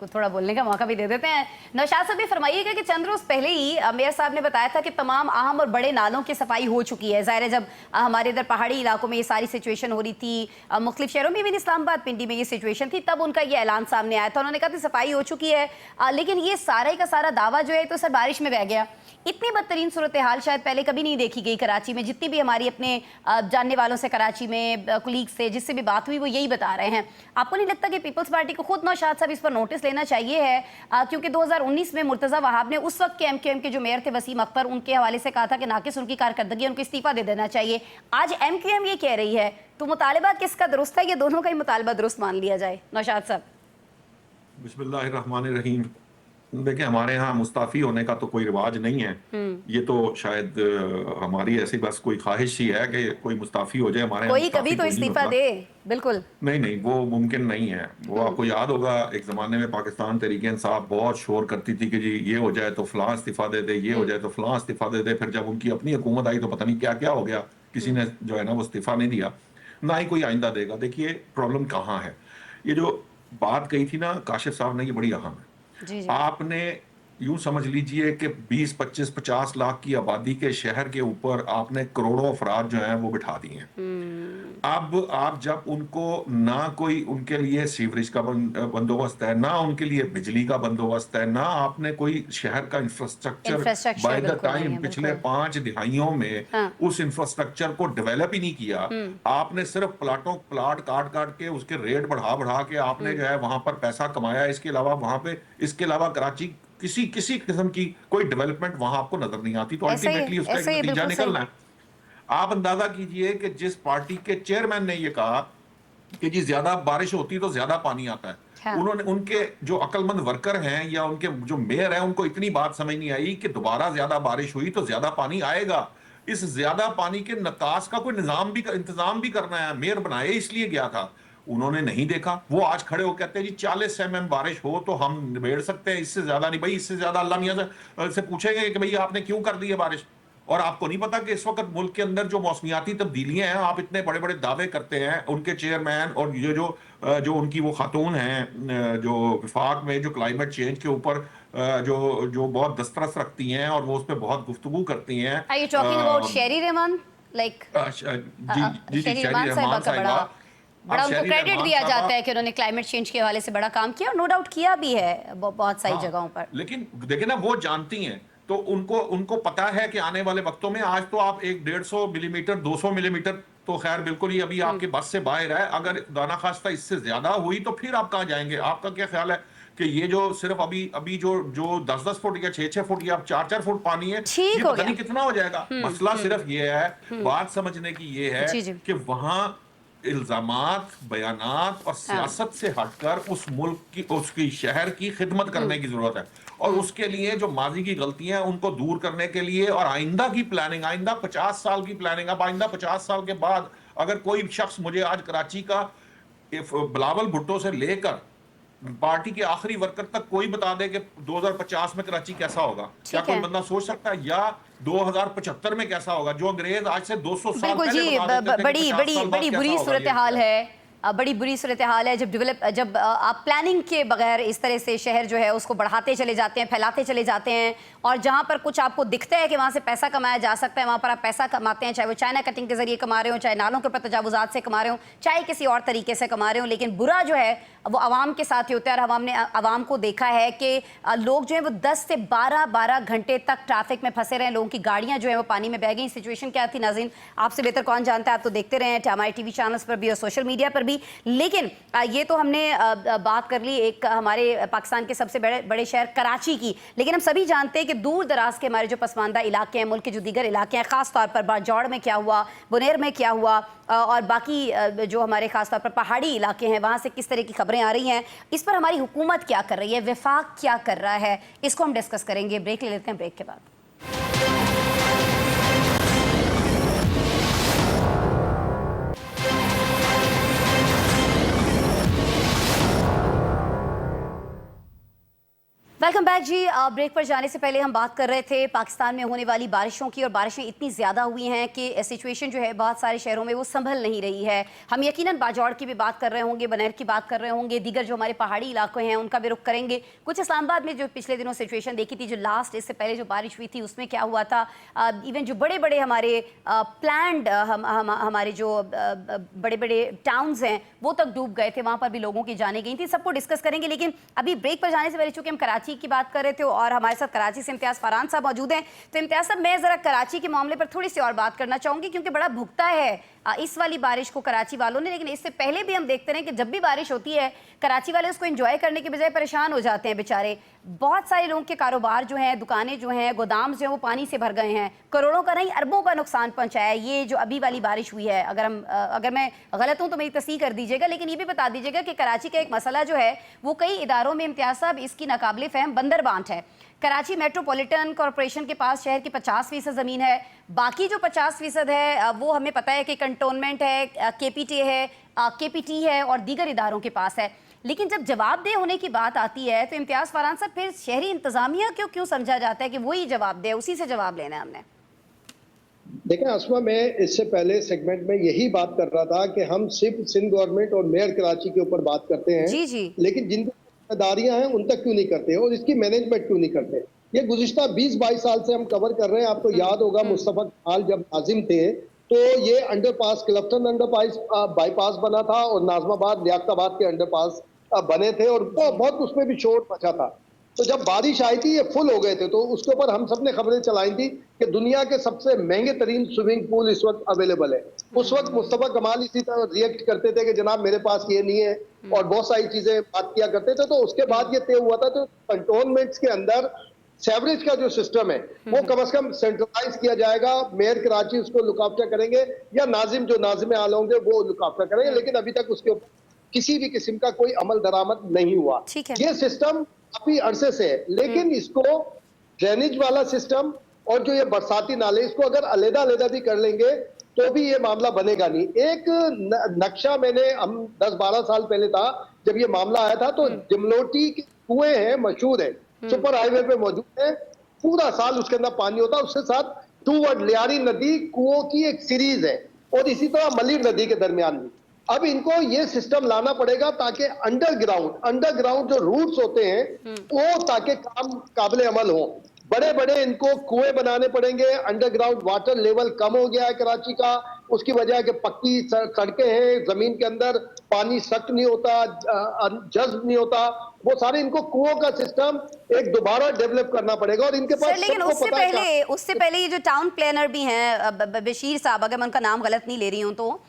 थोड़ा बोलने का मौका भी दे देते हैं। नौशाद साहब ये फरमाइएगा कि चंद रोज़ पहले ही मेयर साहब ने बताया था कि तमाम अहम और बड़े नालों की सफाई हो चुकी है। ज़ाहिर है जब हमारे इधर पहाड़ी इलाकों में ये सारी सिचुएशन हो रही थी, मुख्तलिफ शहरों में भी, इस्लामाबाद, पिंडी में ये सिचुएशन थी, तब उनका ये ऐलान सामने आया था। उन्होंने कहा था सफाई हो चुकी है, लेकिन ये सारा का सारा दावा जो है तो सर बारिश में बह गया। इतनी बदतरीन सूरत हाल शायद पहले कभी नहीं देखी गई कराची में। जितनी भी हमारी अपने जानने वालों से कराची में कुलीग से जिससे भी बात हुई वो यही बता रहे हैं। आपको नहीं लगता कि पीपल्स पार्टी को खुद नौशाद साहब इस पर नोटिस लेना चाहिए है? क्योंकि 2019 में मुर्तज़ा वहाब ने उस वक्त के MQM के जो मेयर थे वसीम अख्तर, उनके हवाले से कहा था कि नाकिस उनकी कारकर्दगी, उनको इस्तीफा दे देना चाहिए। आज MQM ये कह रही है, तो मुतालबा किसका दुरुस्त है? ये दोनों का ही मुतालबा दुरुस्त मान लिया जाए। नौशाद साहब। बिस्मिल्लाहिर्रहमानिर्रहीम। देखिए, हमारे यहाँ मुस्ताफ़ी होने का तो कोई रिवाज नहीं है। ये तो शायद हमारी ऐसी बस कोई ख्वाहिश ही है कि कोई मुस्ताफ़ी हो जाए हमारे यहाँ। कोई कभी तो इस्तीफा दे, बिल्कुल नहीं, वो मुमकिन नहीं है। वो आपको याद होगा एक ज़माने में पाकिस्तान तहरीक इंसाफ बहुत शोर करती थी कि जी ये हो जाए तो फ़लाँ इस्तीफ़ा दे दे, ये हो जाए तो फ़लाँ इस्तीफ़ा दे दे। फिर जब उनकी अपनी हुकूमत आई तो पता नहीं क्या क्या हो गया, किसी ने जो है ना वो इस्तीफ़ा नहीं दिया, ना ही कोई आइंदा देगा। देखिए प्रॉब्लम कहाँ है। ये जो बात कही थी ना काशिफ साहब ने, ये बड़ी अहम है। जी। आपने यूं समझ लीजिए कि 20, 25, 50 लाख की आबादी के शहर के ऊपर आपने करोड़ों अफराद जो हैं वो बिठा दिए हैं। अब आप जब उनको ना कोई उनके लिए सीवरेज का बंदोबस्त है, ना उनके लिए बिजली का बंदोबस्त है, ना आपने कोई शहर का इंफ्रास्ट्रक्चर बाय द टाइम पिछले 5 दिहाइयों में उस इंफ्रास्ट्रक्चर को डेवलप ही नहीं किया। आपने सिर्फ प्लाट काट के उसके रेट बढ़ा के आपने जो है वहां पर पैसा कमाया। इसके अलावा कराची किसी किस्म की कोई डेवलपमेंट वहां आपको नजर नहीं आती। तो अल्टीमेटली उसका एक नतीजा निकलना है। आप अंदाजा कीजिए कि जिस पार्टी के चेयरमैन ने ये कहा कि जी ज्यादा बारिश होती तो ज्यादा पानी आता है, उन्होंने उनके जो अक्लमंद वर्कर हैं या उनके जो मेयर हैं उनको इतनी बात समझ नहीं आई कि दोबारा ज्यादा बारिश हुई तो ज्यादा पानी आएगा। इस ज्यादा पानी के निकास का कोई इंतजाम भी करना है। मेयर बनाए इसलिए गया था, उन्होंने नहीं देखा। वो आज खड़े हो कहते हैं जी 40 mm बारिश हो तो हम निबेड़ सकते हैं, इससे ज्यादा नहीं। भाई इससे ज्यादा अल्लाह मियां से पूछेंगे कि भाई आपने क्यों कर दी है बारिश? और आपको नहीं पता कि इस वक्त मुल्क के अंदर जो मौसमियाती तब्दीलियां हैं, आप इतने बड़े बड़े दावे करते हैं, उनके चेयरमैन और ये जो उनकी वो खातून हैं जो विफाक में जो क्लाइमेट चेंज के ऊपर जो बहुत दस्तरस रखती हैं और वो उस पर बहुत गुफ्तगू करती हैं। Are you talking about Sheri Rahman? Like जी शेरी रहमान साहिबा, बड़ा उनको क्रेडिट दिया जाता है कि उन्होंने क्लाइमेट चेंज के हवाले से बड़ा काम किया और नो डाउट किया भी है बहुत सारी जगहों पर। लेकिन देखिए ना, वो जानती हैं तो उनको पता है कि आने वाले वक्तों में, आज तो आप 150 मिलीमीटर 200 मिलीमीटर तो खैर बिल्कुल ही अभी आपके बस से बाहर है। अगर दाना खास्ता इससे ज्यादा हुई तो फिर आप कहाँ जाएंगे? आपका क्या ख्याल है कि ये जो सिर्फ अभी जो 10-10 फुट या 6-6 फुट या 4-4 फुट पानी है, ये पता नहीं कितना हो जाएगा। मसला सिर्फ ये है, बात समझने की ये है कि वहां इल्जामात, बयानात और सियासत से हटकर उस मुल्क की, उसकी शहर की खिदमत करने की जरूरत है। और उसके लिए जो माजी की गलतियां हैं उनको दूर करने के लिए और आइंदा की प्लानिंग, आइंदा 50 साल की प्लानिंग। अब आइंदा 50 साल के बाद अगर कोई शख्स मुझे आज कराची का बिलावल भुट्टो से लेकर पार्टी के आखिरी वर्कर तक कोई बता दे कि 2050 में कराची कैसा होगा, क्या कोई बंदा सोच सकता है? या 2075 में कैसा होगा? जो अंग्रेज आज से 200 साल पहले बता देते थे कि 50 साल बाद बड़ी कैसा बुरी होगा सूरत ये। हाल है। बड़ी बुरी सूरत हाल है जब आप प्लानिंग के बगैर इस तरह से शहर जो है उसको बढ़ाते चले जाते हैं, फैलाते चले जाते हैं, और जहाँ पर कुछ आपको दिखता है कि वहाँ से पैसा कमाया जा सकता है, वहाँ पर आप पैसा कमाते हैं, चाहे वो चाइना कटिंग के जरिए कमा रहे हो, चाहे नालों के ऊपर तजावुजात से कमा रहे हो, चाहे किसी और तरीके से कमा रहे हो। लेकिन बुरा जो है वो आवाम के साथ ही होता है, और हमने आवाम को देखा है कि लोग जो है वो 10 से 12 घंटे तक ट्रैफिक में फंसे रहे, लोगों की गाड़ियाँ जो है वो पानी में बह गई। सिचुएशन क्या थी नाज़रीन, आपसे बेहतर कौन जानता है, आप तो देखते रहे हैं हमारे टीवी चैनल्स पर भी और सोशल मीडिया पर भी। लेकिन ये तो हमने बात कर ली एक हमारे पाकिस्तान के सबसे बड़े शहर कराची की, लेकिन हम सभी जानते हैं कि दूर दराज के हमारे जो पसमानदा इलाके हैं, मुल्क के जो दीगर इलाके हैं, ख़ास तौर पर बाजौड़ में क्या हुआ, बुनेर में क्या हुआ, और बाकी जो हमारे ख़ास तौर पर पहाड़ी इलाके हैं वहाँ से किस तरह की खबरें आ रही हैं, इस पर हमारी हुकूमत क्या कर रही है, वफाक क्या कर रहा है, इसको हम डिस्कस करेंगे। ब्रेक ले लेते हैं, ब्रेक के बाद वेलकम बैक जी। ब्रेक पर जाने से पहले हम बात कर रहे थे पाकिस्तान में होने वाली बारिशों की, और बारिशें इतनी ज़्यादा हुई हैं कि सिचुएशन जो है बहुत सारे शहरों में वो संभल नहीं रही है। हम यकीनन बाजौड़ की भी बात कर रहे होंगे, बनेर की बात कर रहे होंगे, दीगर जो हमारे पहाड़ी इलाके हैं उनका भी रुख करेंगे। कुछ इस्लामाबाद में जो पिछले दिनों सिचुएशन देखी थी, जो लास्ट इससे पहले जो बारिश हुई थी उसमें क्या हुआ था, इवन जो बड़े बड़े हमारे प्लान्ड हमारे जो बड़े बड़े टाउन्स हैं वो तक डूब गए थे, वहाँ पर भी लोगों की जाने गई थी। सबको डिस्कस करेंगे, लेकिन अभी ब्रेक पर जाने से पहले चूँकि हम कराची की बात कर रहे थे और हमारे साथ कराची से इम्तियाज़ फरहान साहब मौजूद हैं, तो इम्तियाज़ साहब मैं ज़रा कराची के मामले पर थोड़ी सी और बात करना चाहूँगी, क्योंकि बड़ा भुगता है इस वाली बारिश को कराची वालों ने। लेकिन इससे पहले भी हम देखते हैं कि जब भी बारिश होती है कराची वाले उसको एंजॉय करने के बजाय परेशान हो जाते हैं बेचारे। बहुत सारे लोगों के कारोबार जो हैं, दुकानें जो हैं, गोदाम जो हैं वो पानी से भर गए हैं, करोड़ों का नहीं अरबों का नुकसान पहुंचाया है ये जो अभी वाली बारिश हुई है। अगर मैं गलत हूं तो मेरी तस्दीक कर दीजिएगा, लेकिन ये भी बता दीजिएगा कि कराची का एक मसला जो है वो कई इदारों में इम्तियाज़ साहब इसकी नाकाबिले फहम बंदरबांट है। कराची मेट्रोपॉलिटन कॉरपोरेशन के पास शहर की 50% ज़मीन है, बाकी जो 50% है वो हमें पता है कि कंटोनमेंट है, केपीटी है और दीगर इदारों के पास है। लेकिन जब जवाबदेह होने की बात आती है तो इम्तियाज़ फरहान साहब फिर शहरी इंतज़ामिया क्यों समझा जाता है कि वही जवाबदेह, उसी से जवाब लेना है हमने? देखें आसमा, मैं इससे पहले सेगमेंट में यही बात कर रहा था कि हम सिर्फ सिंध गवर्नमेंट और मेयर कराची के ऊपर बात करते हैं, जी जी, लेकिन जिनकी जिम्मेदारियां हैं उन तक क्यों नहीं करते और इसकी मैनेजमेंट क्यों नहीं करते। ये गुज़िश्ता 20-22 साल से हम कवर कर रहे हैं। आपको याद होगा मुस्तफा कमाल जब नाजिम थे तो ये अंडरपास, क्लफ्टन अंडरपास बाईपास बना था और नाजमाबाद लियाकताबाद के अंडरपास बने थे और बहुत उसमें भी शोर मचा था। तो जब बारिश आई थी ये फुल हो गए थे, तो उसके ऊपर हम सब ने खबरें चलाई थी कि दुनिया के सबसे महंगे तरीन स्विमिंग पूल इस वक्त अवेलेबल है। उस वक्त मुस्तफा कमाल इसी तरह रिएक्ट करते थे कि जनाब मेरे पास ये नहीं है, और बहुत सारी चीजें बात किया करते थे। तो उसके बाद ये तय हुआ था तो कंटोनमेंट्स के अंदर सेवरेज का जो सिस्टम है वो कम से कम सेंट्रलाइज किया जाएगा। मेयर कराची उसको लुक आफ्टर करेंगे या नाजिम जो नाजिम आल होंगे वो लुक आफ्टर करेंगे, लेकिन अभी तक उसके ऊपर किसी भी किस्म का कोई अमल दरामद नहीं हुआ। ये सिस्टम काफी अरसे से है, लेकिन इसको ड्रेनेज वाला सिस्टम और जो ये बरसाती नाले, इसको अगर अलग-अलग भी कर लेंगे तो भी ये मामला बनेगा नहीं। एक नक्शा मैंने हम 10-12 साल पहले था जब ये मामला आया था, तो जमलोटी के कुएं हैं, मशहूर है, सुपर हाईवे पे मौजूद है, पूरा साल उसके अंदर पानी होता है। उसके साथ टूवर्ड लियारी नदी कुओं की एक सीरीज है और इसी तरह मलिर नदी के दरमियान भी। अब इनको ये सिस्टम लाना पड़ेगा ताकि अंडरग्राउंड जो रूट्स होते हैं वो ताकि काम काबिले अमल हो। बड़े बड़े इनको कुएं बनाने पड़ेंगे। अंडरग्राउंड वाटर लेवल कम हो गया है कराची का, उसकी वजह है कि पक्की सड़कें हैं, जमीन के अंदर पानी सख्त नहीं होता, जज्ब नहीं होता। वो सारे इनको कुओं का सिस्टम एक दोबारा डेवलप करना पड़ेगा। और इनके पास लेकिन उससे पहले ये जो टाउन प्लानर भी हैं बशीर साहब, अगर मैं उनका नाम गलत नहीं ले रही हूँ, तो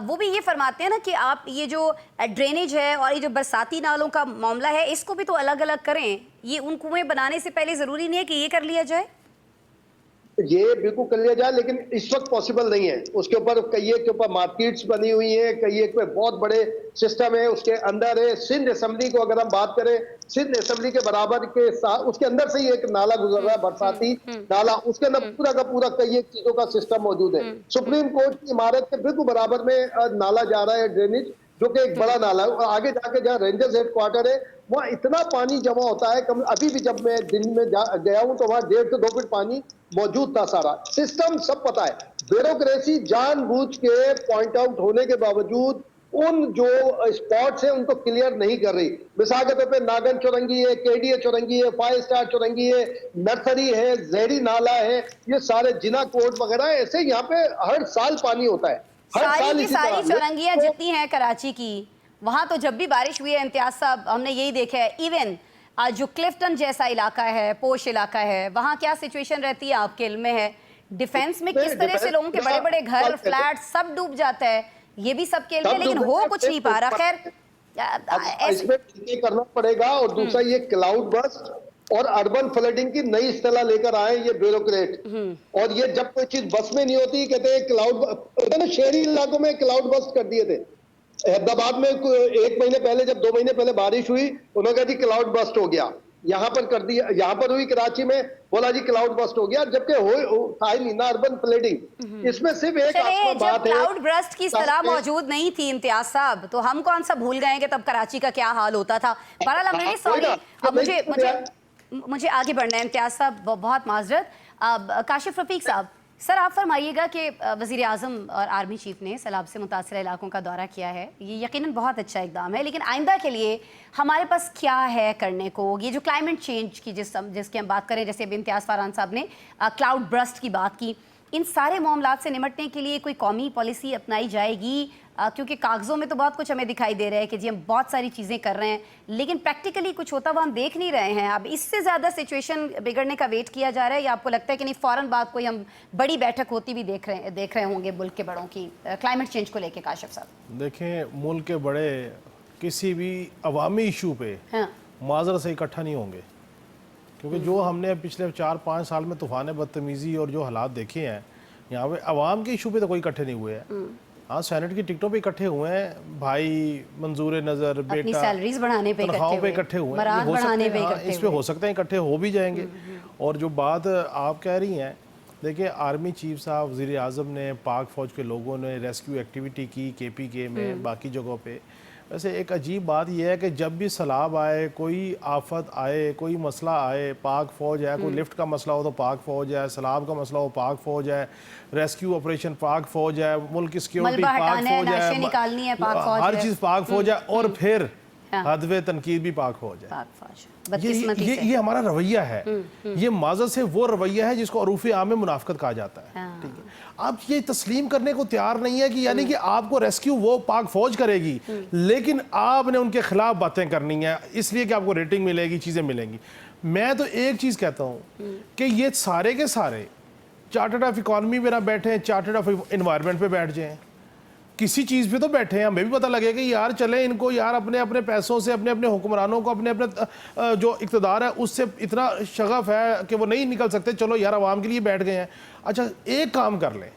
वो भी ये फरमाते हैं ना कि आप ये जो ड्रेनेज है और ये जो बरसाती नालों का मामला है इसको भी तो अलग अलग करें। ये उन कुएं बनाने से पहले जरूरी नहीं है कि ये कर लिया जाए? ये बिल्कुल कर लिया जाए, लेकिन इस वक्त पॉसिबल नहीं है। उसके ऊपर कई के ऊपर मार्केट्स बनी हुई हैं, कई पे बहुत बड़े सिस्टम है, उसके अंदर है। सिंध असेंबली को अगर हम बात करें, सिंध असेंबली के बराबर के साथ उसके अंदर से ही एक नाला गुजर रहा है, बरसाती नाला, उसके अंदर पूरा का पूरा कई चीजों का सिस्टम मौजूद है। सुप्रीम कोर्ट की इमारत के बिल्कुल बराबर में नाला जा रहा है, ड्रेनेज, जो कि एक बड़ा नाला है। और आगे जाके जहाँ रेंजर्स हेडक्वार्टर है वहाँ इतना पानी जमा होता है, कम अभी भी जब मैं दिन में गया हूँ तो वहाँ 1.5 से 2 फीट पानी मौजूद था। सारा सिस्टम सब पता है। ब्यूरोक्रेसी जानबूझ के पॉइंट आउट होने के बावजूद उन जो स्पॉट्स हैं उनको क्लियर नहीं कर रही। मिसाल के तौर पे नागन चौरंगी है, केडीए चौरंगी है, 5 स्टार चौरंगी है, नर्सरी है, जहरी नाला है, ये सारे जिना कोट वगैरह, ऐसे यहाँ पे हर साल पानी होता है, हर सारी साल की इसी सारी तरह। चौरंगियां जितनी हैं कराची की, वहां तो जब भी बारिश हुई है इम्तियाज साहब, हमने यही देखा है। इवन जो क्लिफ्टन जैसा इलाका है, पोश इलाका है, वहां क्या सिचुएशन रहती है आपके इल्म में है? डिफेंस में किस तरह से लोगों के बड़े बड़े घर, फ्लैट सब डूब जाता है, ये भी सबके इल्म में, लेकिन हो कुछ नहीं पा रहा। खैर इसमें ये करना पड़ेगा। और दूसरा ये क्लाउड बस्ट और अर्बन फ्लडिंग की नई इस्तेलाह लेकर आए ये ब्यूरोक्रेट। और ये जब कोई चीज बस में नहीं होती, कहते हैं क्लाउड, शहरी इलाकों में क्लाउड बस्ट कर दिए थे। हैदराबाद में 1 महीने पहले, जब 2 महीने पहले बारिश हुई, उन्होंने कहा जी क्लाउड बस्ट हो गया, यहाँ पर कर दिया, यहाँ पर हुई कराची में, बोला जी क्लाउड बस्ट हो गया, जबकि था ही नहीं ना अर्बन फ्लडिंग। इसमें सिर्फ एक चलिए, जब बात है, क्लाउड बर्स्ट की इस्तेलाह मौजूद नहीं थी इम्तियाज साहब, तो हम कौन सा भूल गए कि तब कराची का क्या हाल होता था। बहरहाल I'm really sorry, अब मुझे आगे बढ़ना है इम्तियाज साहब, बहुत माजरत। अब काशिफ रफीक साहब, सर आप फरमाइएगा कि वज़ीर आज़म और आर्मी चीफ ने सैलाब से मुतासर इलाकों का दौरा किया है, ये यकीनन बहुत अच्छा इकदाम है, लेकिन आइंदा के लिए हमारे पास क्या है करने को? ये जो क्लाइमेट चेंज की जिसकी हम बात करें, जैसे अभी इम्तियाज़ फरहान साहब ने क्लाउड बर्स्ट की बात की, इन सारे मामलात से निपटने के लिए कोई कौमी पॉलिसी अपनाई जाएगी? क्योंकि कागज़ों में तो बहुत कुछ हमें दिखाई दे रहा है कि जी हम बहुत सारी चीज़ें कर रहे हैं, लेकिन प्रैक्टिकली कुछ होता हुआ हम देख नहीं रहे हैं। अब इससे ज़्यादा सिचुएशन बिगड़ने का वेट किया जा रहा है, या आपको लगता है कि नहीं फ़ौरन बात कोई हम बड़ी बैठक होती भी देख रहे होंगे मुल्क के बड़ों की क्लाइमेट चेंज को लेकर? काशिफ साहब देखें, मुल्क के बड़े किसी भी अवामी इशू पे माजरत से इकट्ठा नहीं होंगे, क्योंकि जो हमने पिछले 4-5 साल में तूफ़ान बदतमीज़ी और जो हालात देखे हैं, यहाँ पे अवाम के इशू पे तो कोई इकट्ठे नहीं हुए हैं। हाँ, सेनेट की टिकटों पे इकट्ठे हुए हैं, भाई मंजूर नज़र, बेटा सैलरीज बढ़ाने पे इकट्ठे हुए हैं, हो सकते हैं, इस पे हो सकते हैं इकट्ठे हो भी जाएंगे। और जो बात आप कह रही हैं, देखिए आर्मी चीफ साहब, वज़ीर आज़म ने, पाक फ़ौज के लोगों ने रेस्क्यू एक्टिविटी की KPK में, बाकी जगहों पे। वैसे एक अजीब बात यह है कि जब भी सैलाब आए, कोई आफत आए, कोई मसला आए, पाक फ़ौज है, कोई लिफ्ट का मसला हो तो पाक फ़ौज है, सैलाब का मसला हो पाक फ़ौज है, रेस्क्यू ऑपरेशन पाक फ़ौज है, मुल्क की सिक्योरिटी पाक फ़ौज है, हर चीज़ पाक फ़ौज है, और फिर हदवे तनकीद भी पाक फ़ौज है। ये हमारा रवैया है, ये माज़रत से वो रवैया है जिसको अरूफ़ आम में मुनाफ़िकत कहा जाता है। ठीक है, आप ये तस्लीम करने को तैयार नहीं है कि यानी कि आपको रेस्क्यू वो पाक फ़ौज करेगी, लेकिन आपने उनके खिलाफ बातें करनी है, इसलिए कि आपको रेटिंग मिलेगी, चीज़ें मिलेंगी। मैं तो एक चीज़ कहता हूँ कि ये सारे के सारे चार्टर्ड ऑफ इकॉनमी में ना बैठे, चार्टर्ड ऑफ इन्वायरमेंट पे बैठ जाएं, किसी चीज़ पे तो बैठे हैं, हमें भी पता लगे कि यार चले इनको यार अपने अपने पैसों से, अपने अपने हुक्मरानों को, अपने अपने जो इक़्तिदार है उससे इतना शगफ है कि वो नहीं निकल सकते, चलो यार आवाम के लिए बैठ गए हैं। अच्छा, एक काम कर लें,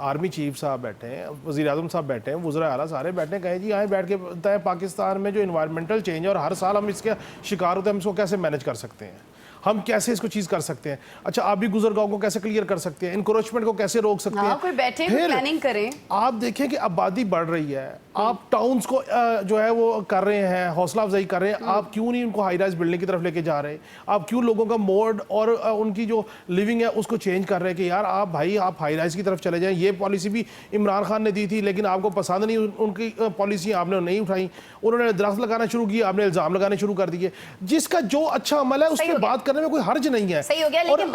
आर्मी चीफ साहब बैठे हैं, वज़ीर आज़म साहब बैठे हैं, वज़राए आला सारे बैठे हैं, कहें जी आए बैठ के बताएं पाकिस्तान में जो इन्वायरमेंटल चेंज है और हर साल हम इसके शिकार होते हैं, हम इसको कैसे मैनेज कर सकते हैं, हम कैसे इसको चीज़ कर सकते हैं। अच्छा, आप भी गुजरगांव को कैसे क्लियर कर सकते हैं, इनक्रोचमेंट को कैसे रोक सकते हैं। कोई बैठे प्लानिंग करें। आप देखें कि आबादी बढ़ रही है, आप टाउन्स को जो है वो कर रहे हैं, हौसला अफजाई कर रहे हैं, आप क्यों नहीं उनको हाई राइज बिल्डिंग की तरफ लेके जा रहे? आप क्यों लोगों का मोड और उनकी जो लिविंग है उसको चेंज कर रहे हैं कि यार आप भाई आप हाई राइज की तरफ चले जाएं। ये पॉलिसी भी इमरान खान ने दी थी, लेकिन आपको पसंद नहीं उनकी पॉलिसी, आपने नहीं उठाई। उन्होंने दरख्त लगाना शुरू किया, आपने इल्ज़ाम लगाने शुरू कर दिए। जिसका जो अच्छा अमल है उस पर बात करने में कोई हर्ज नहीं है। सही हो गया, लेकिन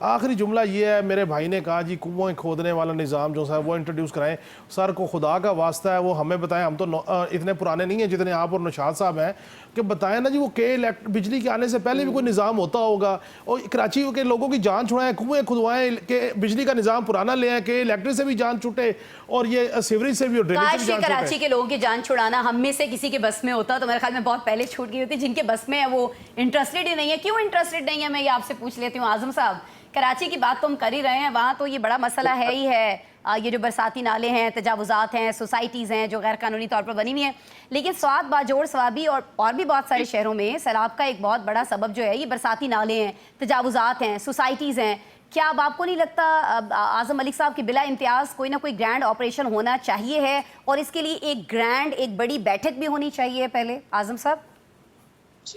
आखिरी जुमला ये है, मेरे भाई ने कहा जी कुएं खोदने वाला निज़ाम जो है वो इंट्रोड्यूस कराएं। सर को खुदा का वास्ता है वो हमें बताएं, हम तो इतने पुराने नहीं हैं जितने आप और नौशाद साहब हैं, कि बताएं ना जी वो बिजली के आने से पहले भी कोई निज़ाम होता होगा। और कराची के लोगों की जान छुड़ाएं, कुएं खुदवाएं, कि बिजली का निज़ाम पुराना ले आए, कि इलेक्ट्रिक से भी जान छूटे और ये सीवरेज से भी और ड्रेनेज से भी जान छूटे। कराची के लोगों की जान छुड़ाना हम में से किसी के बस में होता तो मेरे ख्याल में बहुत पहले छूट गई होती। जिनके बस में है वो इंटरेस्टेड ही नहीं है। क्यों इंटरेस्टेड नहीं है, मैं ये आपसे पूछ लेती हूँ। आजम साहब, कराची की बात तो हम कर ही रहे हैं, वहाँ तो ये बड़ा मसला है ही है। ये जो बरसाती नाले हैं, तजावुज़ात हैं, सोसाइटीज़ हैं जो गैर कानूनी तौर पर बनी हुई हैं, लेकिन स्वात, बाजोड़, स्वाबी और भी बहुत सारे शहरों में सैलाब का एक बहुत बड़ा सबब जो है ये बरसाती नाले हैं, तजावुज़ात हैं, सोसाइटीज़ हैं। क्या अब आपको नहीं लगता आज़म मलिक साहब की बिला इम्तियाज़ कोई ना कोई ग्रैंड ऑपरेशन होना चाहिए है, और इसके लिए एक बड़ी बैठक भी होनी चाहिए पहले? आज़म साहब,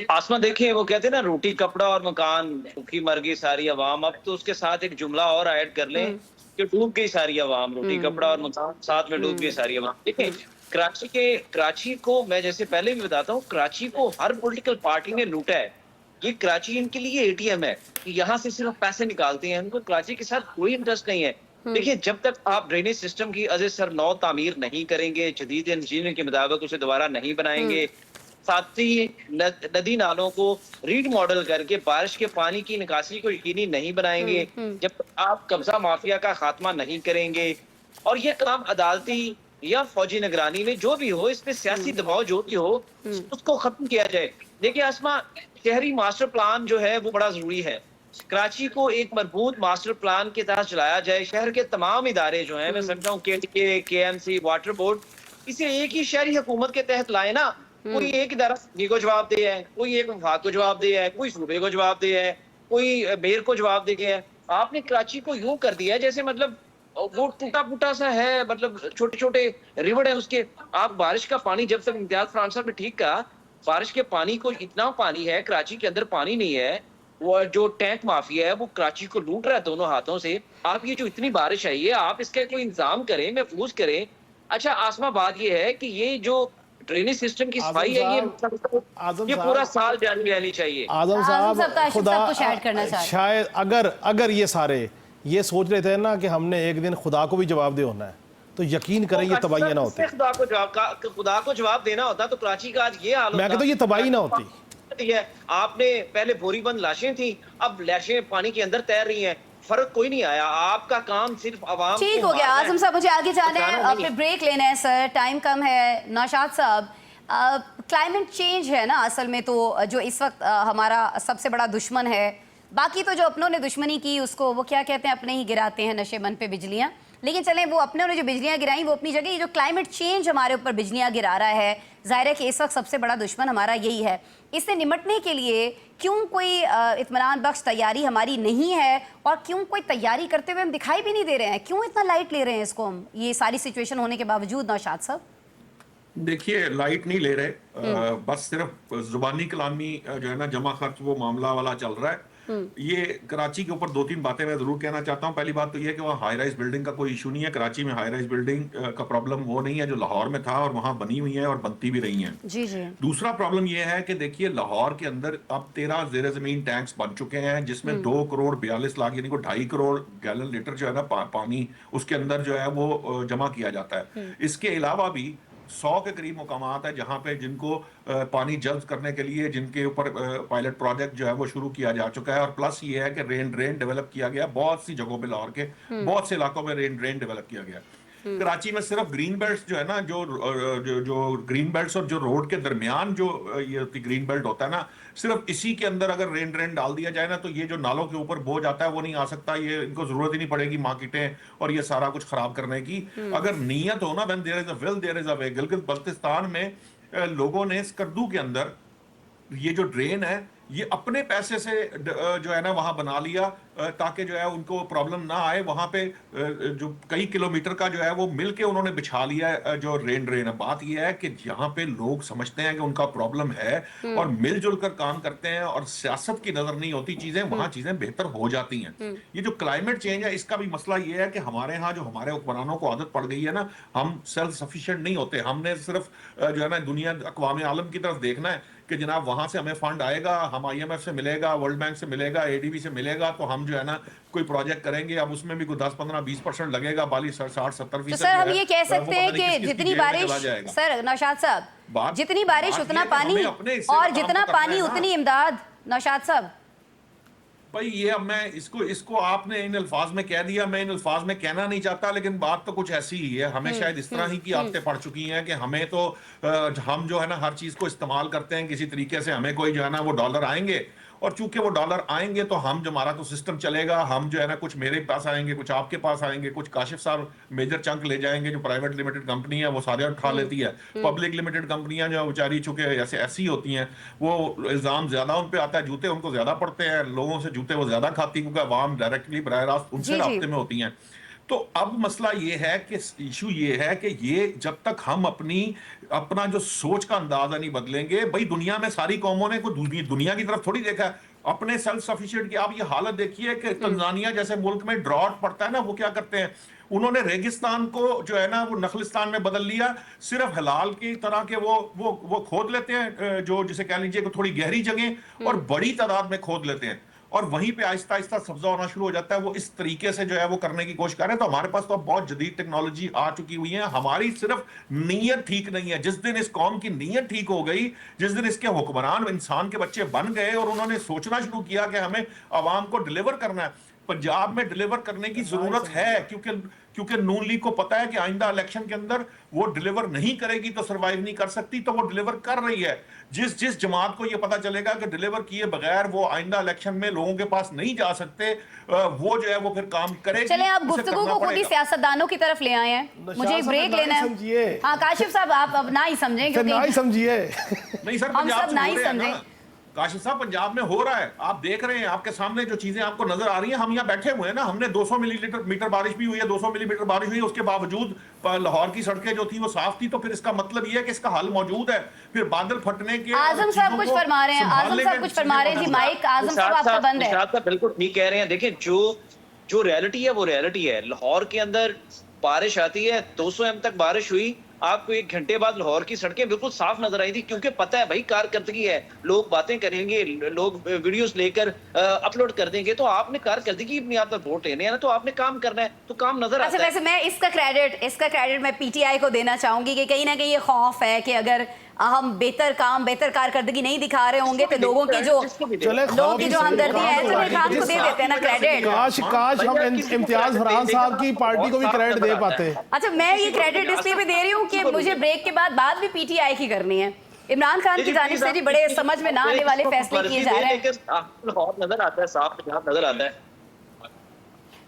आसमा देखिए, वो कहते हैं ना, रोटी कपड़ा और मकान, भूखी मर गई सारी अवाम। अब तो उसके साथ एक जुमला और ऐड कर लें कि डूब गई सारी अवाम, रोटी कपड़ा और मकान साथ में डूब गई सारी अवाम। देखिए, कराची को मैं जैसे पहले भी बताता हूँ, कराची को हर पॉलिटिकल पार्टी ने लूटा है। ये कराची इनके लिए एटीएम है कि यहाँ से सिर्फ पैसे निकालते हैं, उनको कराची के साथ कोई इंटरेस्ट नहीं है। देखिए, जब तक आप ड्रेनेज सिस्टम की अज़ सर नौ तामीर नहीं करेंगे, जदीद इंजीनियरिंग के मुताबिक उसे दोबारा नहीं बनाएंगे, साथ ही नदी नालों को रीड मॉडल करके बारिश के पानी की निकासी को यकीनी नहीं बनाएंगे, जब तक आप कब्जा माफिया का खात्मा नहीं करेंगे, और ये काम अदालती या फौजी निगरानी में जो भी हो, इस पे सियासी दबाव जो भी हो, उसको खत्म किया जाए। देखिए आसमा, शहरी मास्टर प्लान जो है वो बड़ा जरूरी है। कराची को एक मजबूत मास्टर प्लान के तहत चलाया जाए। शहर के तमाम इदारे जो हैं, मैं समझता हूँ KMC, वाटर बोर्ड, इसे एक ही शहरी हुकूमत के तहत लाए ना। कोई एक इदारा सिटी को जवाब दे है, कोई एक वफाक को जवाब दे है, कोई सूबे को जवाब दे है, कोई मेयर को जवाब दे है। आपने कराची को यूं कर दिया है जैसे मतलब वो टूटा फूटा सा है, मतलब छोटे छोटे रिवर है उसके। आप बारिश का पानी, जब तक इम्तियाज फरान साहब ने ठीक कहा, बारिश के पानी को, इतना पानी है कराची के अंदर, पानी नहीं है। वो जो टैंक माफिया है वो कराची को लूट रहा है दोनों हाथों से। आप ये जो इतनी बारिश आई है, आप इसका कोई इंतजाम करें, महफूज करें। अच्छा आसमा, बात ये है कि ये जो ड्रेनेज सिस्टम की सफाई है, ये पूरा साल जारी रहनी चाहिए। आजम साहब साहब, काशिफ खुदा साहब कुछ ऐड करना चाह रहे हैं। शायद अगर ये सारे ये सोच रहे थे ना कि हमने एक दिन खुदा को भी जवाब दे होना है, तो यकीन करें ये तबाही ना होती। खुदा को जवाब देना होता तो कराची का आज ये हाल होता। मैं कहता हूं ये तबाही ना होती है। आपने पहले बोरीबंद लाशें थी, अब लाशें पानी के अंदर तैर रही हैं, फर्क कोई नहीं आया। आपका काम सिर्फ आवाम ठीक हो गया। आजम साहब, मुझे आगे जाना है, फिर ब्रेक लेना है सर, टाइम कम है। नौशाद साहब, क्लाइमेट चेंज है ना असल में तो जो इस वक्त हमारा सबसे बड़ा दुश्मन है। बाकी तो जो अपनों ने दुश्मनी की उसको वो क्या कहते हैं, अपने ही गिराते हैं नशेबंद पे बिजलियां। लेकिन चलें, वो अपने ने जो बिजलियां गिराई वो अपनी जगह। ये जो क्लाइमेट चेंज हमारे ऊपर बिजलियां गिरा रहा है, जाहिर है कि इस वक्त सबसे बड़ा दुश्मन हमारा यही है। इससे निपटने के लिए क्यों कोई इत्मीनान बख्श तैयारी हमारी नहीं है, और क्यों कोई तैयारी करते हुए हम दिखाई भी नहीं दे रहे हैं? क्यों इतना लाइट ले रहे हैं इसको हम, ये सारी सिचुएशन होने के बावजूद? नौशाद साहब देखिए, लाइट नहीं ले रहे, बस सिर्फ जुबानी कलामी जो है ना, जमा खर्च वो मामला वाला चल रहा है। ये कराची के ऊपर 2-3 बातें मैं जरूर कहना चाहता हूँ। पहली बात तो ये है कि वहाँ हाई राइज बिल्डिंग का कोई इशू नहीं है। कराची में हाई राइज बिल्डिंग का प्रॉब्लम वो नहीं है जो लाहौर में था, और वहाँ बनी हुई है और बनती भी रही हैं। जी जी। दूसरा प्रॉब्लम ये है कि देखिए, लाहौर के अंदर अब 13 जेर जमीन टैंक्स बन चुके हैं, जिसमें 2 करोड़ 42 लाख यानी को 2.5 करोड़ गैलन लीटर जो है ना पानी उसके अंदर जो है वो जमा किया जाता है। इसके अलावा भी 100 के करीब मुकामात है जहां पे जिनको पानी जल्द करने के लिए जिनके ऊपर पायलट प्रोजेक्ट जो है वो शुरू किया जा चुका है। और प्लस ये है कि रेन ड्रेन डेवलप किया गया बहुत सी जगहों पे, लाहौर के बहुत से इलाकों में रेन ड्रेन डेवलप किया गया। कराची में सिर्फ ग्रीन बेल्ट जो है ना, जो ग्रीन बेल्ट और जो रोड के दरमियान जो ये ग्रीन बेल्ट होता है ना, सिर्फ इसी के अंदर अगर रेन ड्रेन डाल दिया जाए ना, तो ये जो नालों के ऊपर बोझ आता है वो नहीं आ सकता। ये इनको जरूरत ही नहीं पड़ेगी मार्केटें और ये सारा कुछ खराब करने की। अगर नीयत हो ना, when there is a will there is a way. Gilgit Baltistan में लोगों ने स्कर्दू के अंदर ये जो ड्रेन है ये अपने पैसे से जो है ना वहां बना लिया, ताकि जो है उनको प्रॉब्लम ना आए। वहां पे जो कई किलोमीटर का जो है वो मिलके उन्होंने बिछा लिया है जो रेन ड्रेन है। बात ये है कि यहाँ पे लोग समझते हैं कि उनका प्रॉब्लम है और मिलजुल कर काम करते हैं और सियासत की नजर नहीं होती चीजें, वहां चीजें बेहतर हो जाती हैं। ये जो क्लाइमेट चेंज है इसका भी मसला ये है कि हमारे यहाँ जो हमारे हुक्मरानों को आदत पड़ गई है ना, हम सेल्फ सफिशिएंट नहीं होते। हमने सिर्फ जो है ना दुनिया अक़वाम आलम की तरफ देखना है कि जनाब वहां से हमें फंड आएगा, हम IMF से मिलेगा, वर्ल्ड बैंक से मिलेगा, ADB से मिलेगा, तो हम जो है ना कोई प्रोजेक्ट करेंगे। अब उसमें भी 10-15-20% लगेगा, 60-70%। तो सर हम ये कह सकते हैं कि जितनी बारिश, सर नौशाद साहब, जितनी बारिश उतना पानी, और जितना पानी उतनी इमदाद। नौशाद साहब भाई, ये अब मैं इसको आपने इन अल्फाज में कह दिया, मैं इन अल्फाज में कहना नहीं चाहता, लेकिन बात तो कुछ ऐसी ही है। हमें शायद इस तरह ही की आदतें पड़ चुकी हैं कि हमें तो हम जो है ना हर चीज को इस्तेमाल करते हैं किसी तरीके से। हमें कोई जो है ना वो डॉलर आएंगे, और चूंकि वो डॉलर आएंगे तो हम जो हमारा तो सिस्टम चलेगा। हम जो है ना कुछ मेरे पास आएंगे, कुछ आपके पास आएंगे, कुछ काशिफ साहब मेजर चंक ले जाएंगे। जो प्राइवेट लिमिटेड कंपनी है वो सारे उठा लेती है। पब्लिक लिमिटेड कंपनियां जो बेचारी चूंकि ऐसी होती हैं, वो इल्जाम ज्यादा उन पे आता है, जूते उनको ज्यादा पड़ते हैं, लोगों से जूते वो ज्यादा खाती, क्योंकि अवाम डायरेक्टली बराह रास्त उनसे रास्ते में होती हैं। तो अब मसला ये है कि इशू ये है कि ये जब तक हम अपना जो सोच का अंदाजा नहीं बदलेंगे, भाई दुनिया में सारी कौमों ने कोई दुनिया की तरफ थोड़ी देखा है अपने सेल्फ सफिशिएंट की। आप ये हालत देखिए कि तंजानिया जैसे मुल्क में ड्रॉट पड़ता है ना, वो क्या करते हैं, उन्होंने रेगिस्तान को जो है ना वो नखलिस्तान में बदल लिया, सिर्फ हलाल की तरह के वो खोद लेते हैं, जो जिसे कह लीजिए कि थोड़ी गहरी जगह, और बड़ी तादाद में खोद लेते हैं, और वहीं पे आहिस्ता आहिस्ता सब्जा होना शुरू हो जाता है। वो इस तरीके से जो है वो करने की कोशिश कर रहे हैं। तो हमारे पास तो अब बहुत जदीद टेक्नोलॉजी आ चुकी हुई है, हमारी सिर्फ नीयत ठीक नहीं है। जिस दिन इस कौम की नीयत ठीक हो गई, जिस दिन इसके हुक्मरान इंसान के बच्चे बन गए और उन्होंने सोचना शुरू किया कि हमें आवाम को डिलीवर करना है, पंजाब में डिलीवर करने की जरूरत है, क्योंकि नून लीग को पता है कि आइंदा इलेक्शन के अंदर वो डिलीवर नहीं करेगी तो सरवाइव नहीं कर सकती, तो वो डिलीवर कर रही है। जिस जमात को ये पता चलेगा कि डिलीवर किए बगैर वो आइंदा इलेक्शन में लोगों के पास नहीं जा सकते, वो जो है वो फिर काम करेगी। चले आप गुफ्तगू को खुद ही सियासतदानों की तरफ ले आए हैं, मुझे ब्रेक लेना है। हाँ काशिफ साहब, आप अब ना ही समझें, क्योंकि ना ही समझिए। नहीं सर, हम सब ना ही समझें। काशिफ साहब, पंजाब में हो रहा है, आप देख रहे हैं, आपके सामने जो चीजें आपको नजर आ रही हैं। हम यहाँ बैठे हुए हैं ना, हमने 200 मिलीमीटर बारिश भी हुई है, 200 मिलीमीटर बारिश हुई है, उसके बावजूद लाहौर की सड़कें जो थी वो साफ थी। तो फिर इसका मतलब ये है कि इसका हल मौजूद है। फिर बादल फटने के आजम साहब कुछ फरमा रहे हैं, आजम साहब कुछ फरमा रहे हैं जी। माइक आजम साहब आपका बंद है। बिल्कुल ठीक कह रहे हैं। देखिए जो रियलिटी है वो रियलिटी है। लाहौर के अंदर बारिश आती है, 200 एम तक बारिश हुई, आपको 1 घंटे बाद लाहौर की सड़कें बिल्कुल साफ नजर आई थी, क्योंकि पता है भाई कारकर्दगी है, लोग बातें करेंगे, लोग वीडियोस लेकर अपलोड कर देंगे। तो आपने कारकर्दगी अपनी आप पर वोट लेने हैं ना, तो आपने काम करना है, तो काम नजर आता है। वैसे मैं इसका क्रेडिट मैं पीटीआई को देना चाहूंगी कि कहीं ना कहीं ये खौफ है कि अगर हम बेहतर कारकर्दगी नहीं दिखा रहे होंगे तो लोगों की जो हमदर्दी है, तो फिर काम को दे देते हैं ना क्रेडिट। काश हम इम्तियाज फरहान साहब की पार्टी को भी क्रेडिट दे पाते। अच्छा, मैं ये क्रेडिट इसलिए भी दे रही हूँ कि मुझे ब्रेक के बाद बात भी पीटीआई की करनी है। इमरान खान की जानिब से भी बड़े समझ में ना आने वाले फैसले किए जा रहे हैं। नजर आता है, साफ नजर आता है।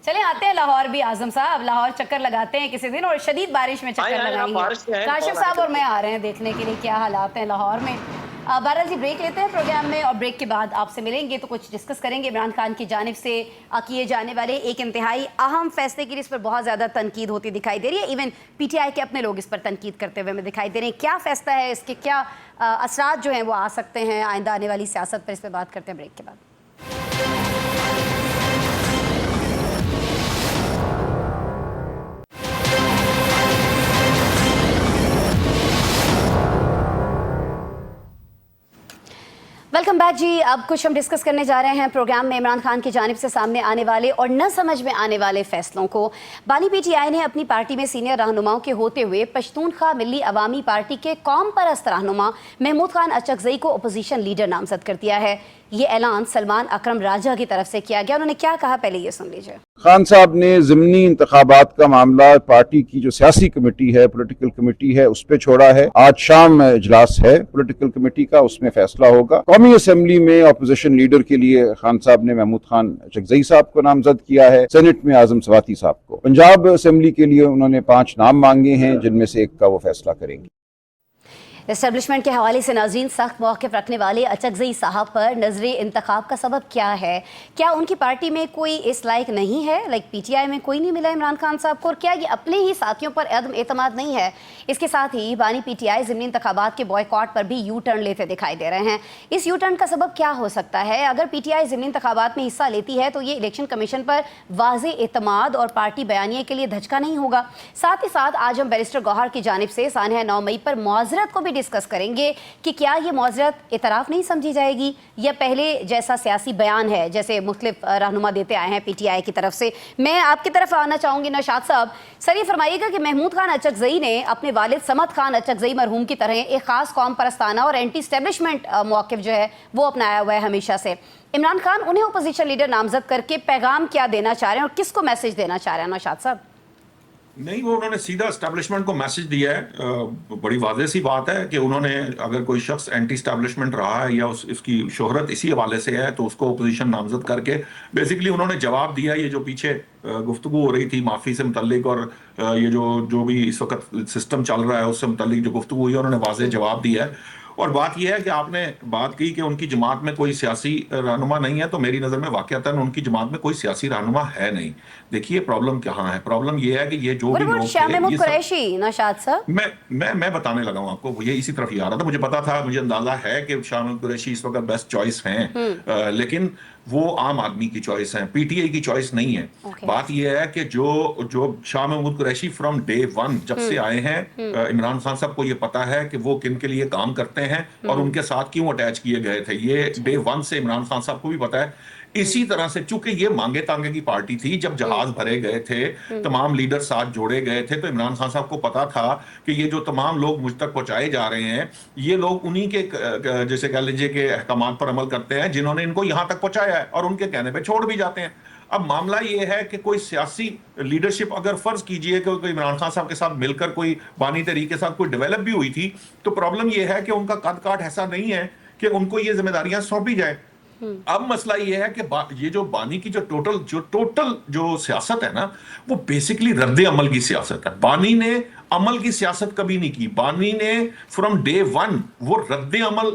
चले आते हैं लाहौर भी, आजम साहब लाहौर चक्कर लगाते हैं किसी दिन, और शदीद बारिश में चक्कर लगाएंगे। काशिफ साहब और मैं आ रहे हैं देखने के लिए क्या हालात हैं लाहौर में। बहरहाल जी ब्रेक लेते हैं प्रोग्राम में, और ब्रेक के बाद आपसे मिलेंगे तो कुछ डिस्कस करेंगे इमरान खान की जानिब से किए जाने वाले एक इंतहाई अहम फैसले की जिस पर बहुत ज़्यादा तनकीद होती दिखाई दे रही है। इवन पीटीआई के अपने लोग इस पर तनकीद करते हुए हमें दिखाई दे रहे हैं। क्या फैसला है, इसके क्या असरात जो हैं वो आ सकते हैं आइंदा आने वाली सियासत पर, इस पर बात करते हैं ब्रेक के बाद। वेलकम बैक जी। अब कुछ हम डिस्कस करने जा रहे हैं प्रोग्राम में इमरान खान की जानिब से सामने आने वाले और न समझ में आने वाले फैसलों को। बानी पीटीआई ने अपनी पार्टी में सीनियर रहनुमाओं के होते हुए पश्तूनख्वा मिली अवामी पार्टी के कौम परस्त रहनुमा महमूद खान अचकजई को अपोजिशन लीडर नामजद कर दिया है। ये ऐलान सलमान अकरम राजा की तरफ से किया गया। उन्होंने क्या कहा, पहले ये सुन लीजिए। खान साहब ने ज़िमनी इंतखाबात का मामला पार्टी की जो सियासी कमेटी है, पॉलिटिकल कमेटी है, उस पर छोड़ा है। आज शाम इजलास है पॉलिटिकल कमेटी का, उसमें फैसला होगा। कौमी असेंबली में अपोजिशन लीडर के लिए खान साहब ने महमूद खान अचकजई साहब को नामजद किया है, सेनेट में आजम सवाती साहब को। पंजाब असेंबली के लिए उन्होंने 5 नाम मांगे हैं, जिनमें से एक का वो फैसला करेंगे। एस्टेब्लिशमेंट के हवाले से नाज़रीन सख्त मौक़िफ़ रखने वाले अचकजई साहब पर नजरे इंतखाब का सबब क्या है? क्या उनकी पार्टी में कोई इस लायक नहीं है, लाइक पीटीआई में कोई नहीं मिला इमरान खान साहब को, और क्या ये अपने ही साथियों पर अदम एतमाद नहीं है? इसके साथ ही बानी पीटीआई ज़िमनी इंतखाबात के बॉयकॉट पर भी यू टर्न लेते दिखाई दे रहे हैं। इस यू टर्न का सबब क्या हो सकता है? अगर पीटीआई ज़िमनी इंतखाबात में हिस्सा लेती है तो ये इलेक्शन कमीशन पर वाज़े एतमाद और पार्टी बयानिए के लिए धचका नहीं होगा। साथ ही साथ आज हम बैरिस्टर गौहर की जानिब से सानह 9 मई पर मुआज़रत को भी डिस्कस करेंगे कि क्या ये मुआज़रत इतराफ़ नहीं समझी जाएगी, या पहले जैसा सियासी बयान है जैसे मुख्तलिफ रहनुमा देते आए हैं पीटीआई की तरफ से। मैं आपकी तरफ आना चाहूँगी नौशाद साहब, सर ये फरमाइएगा कि महमूद खान अचकजई ने अपने वालिद समद खान अचकजई मरहूम की तरह एक ख़ास कौम परस्ताना और एंटी स्टैब्लिशमेंट मौक़िफ़ जो है वो अपनाया हुआ है हमेशा से। इमरान खान उन्हें अपोजिशन लीडर नामजद करके पैगाम क्या देना चाह रहे हैं और किसको मैसेज देना चाह रहे हैं नौशाद साहब? नहीं, वो उन्होंने सीधा एस्टैब्लिशमेंट को मैसेज दिया है। बड़ी वाज़ेह सी बात है कि उन्होंने, अगर कोई शख्स एंटी एस्टैब्लिशमेंट रहा है या उसकी शोहरत इसी हवाले से है, तो उसको अपोजिशन नामजद करके बेसिकली उन्होंने जवाब दिया। ये जो पीछे गुफ्तगू हो रही थी माफ़ी से मुतल्लिक, और ये जो भी इस वक्त सिस्टम चल रहा है उससे मुतल्लिक जो गुफ्तगू हुई है, उन्होंने वाज़ेह जवाब दिया है। और बात यह है कि आपने बात की कि उनकी जमात में कोई सियासी रहनुमा नहीं है, तो मेरी नज़र में वाकईतन उनकी जमात में कोई सियासी रहनुमा है नहीं। देखिए प्रॉब्लम कहाँ है, प्रॉब्लम यह है कि ये जो भी लोग शाह महमूद ये सब कुरैशी नौशाद साहब, मैं बताने लगा हूं आपको, ये इसी तरफ ही आ रहा था। मुझे पता था, मुझे अंदाजा है कि शाह महमूद कुरैशी इस वक्त बेस्ट चॉइस हैं, लेकिन वो आम आदमी की चॉइस है, पीटीआई की चॉइस नहीं है। बात यह है कि जो Shah Mahmood Qureshi from day one जब से आए हैं, इमरान खान साहब को ये पता है कि वो किन के लिए काम करते हैं और उनके साथ क्यों अटैच किए गए थे, ये डे वन से इमरान खान साहब को भी पता है। इसी तरह से चूंकि ये मांगे तांगे की पार्टी थी, जब जहाज भरे गए थे, तमाम लीडर साथ जोड़े गए थे, तो इमरान खान साहब को पता था कि ये जो तमाम लोग मुझ तक पहुंचाए जा रहे हैं, ये लोग उन्हीं के जैसे कह लीजिए कि अहकामात पर अमल करते हैं जिन्होंने इनको यहां तक पहुंचाया है, और उनके कहने पे छोड़ भी जाते हैं। अब मामला ये है कि कोई सियासी लीडरशिप अगर फर्ज कीजिए कि कोई इमरान खान साहब के साथ मिलकर कोई बानी तहरीक के साथ कोई डेवलप भी हुई थी, तो प्रॉब्लम ये है कि उनका कद काट ऐसा नहीं है कि उनको ये जिम्मेदारियां सौंपी जाए। अब मसला ये है कि ये जो बानी की जो टोटल सियासत है ना, वो बेसिकली रद्द अमल की सियासत है। बानी ने अमल की सियासत कभी नहीं की। बानी ने फ्रॉम डे वन वो रद्द अमल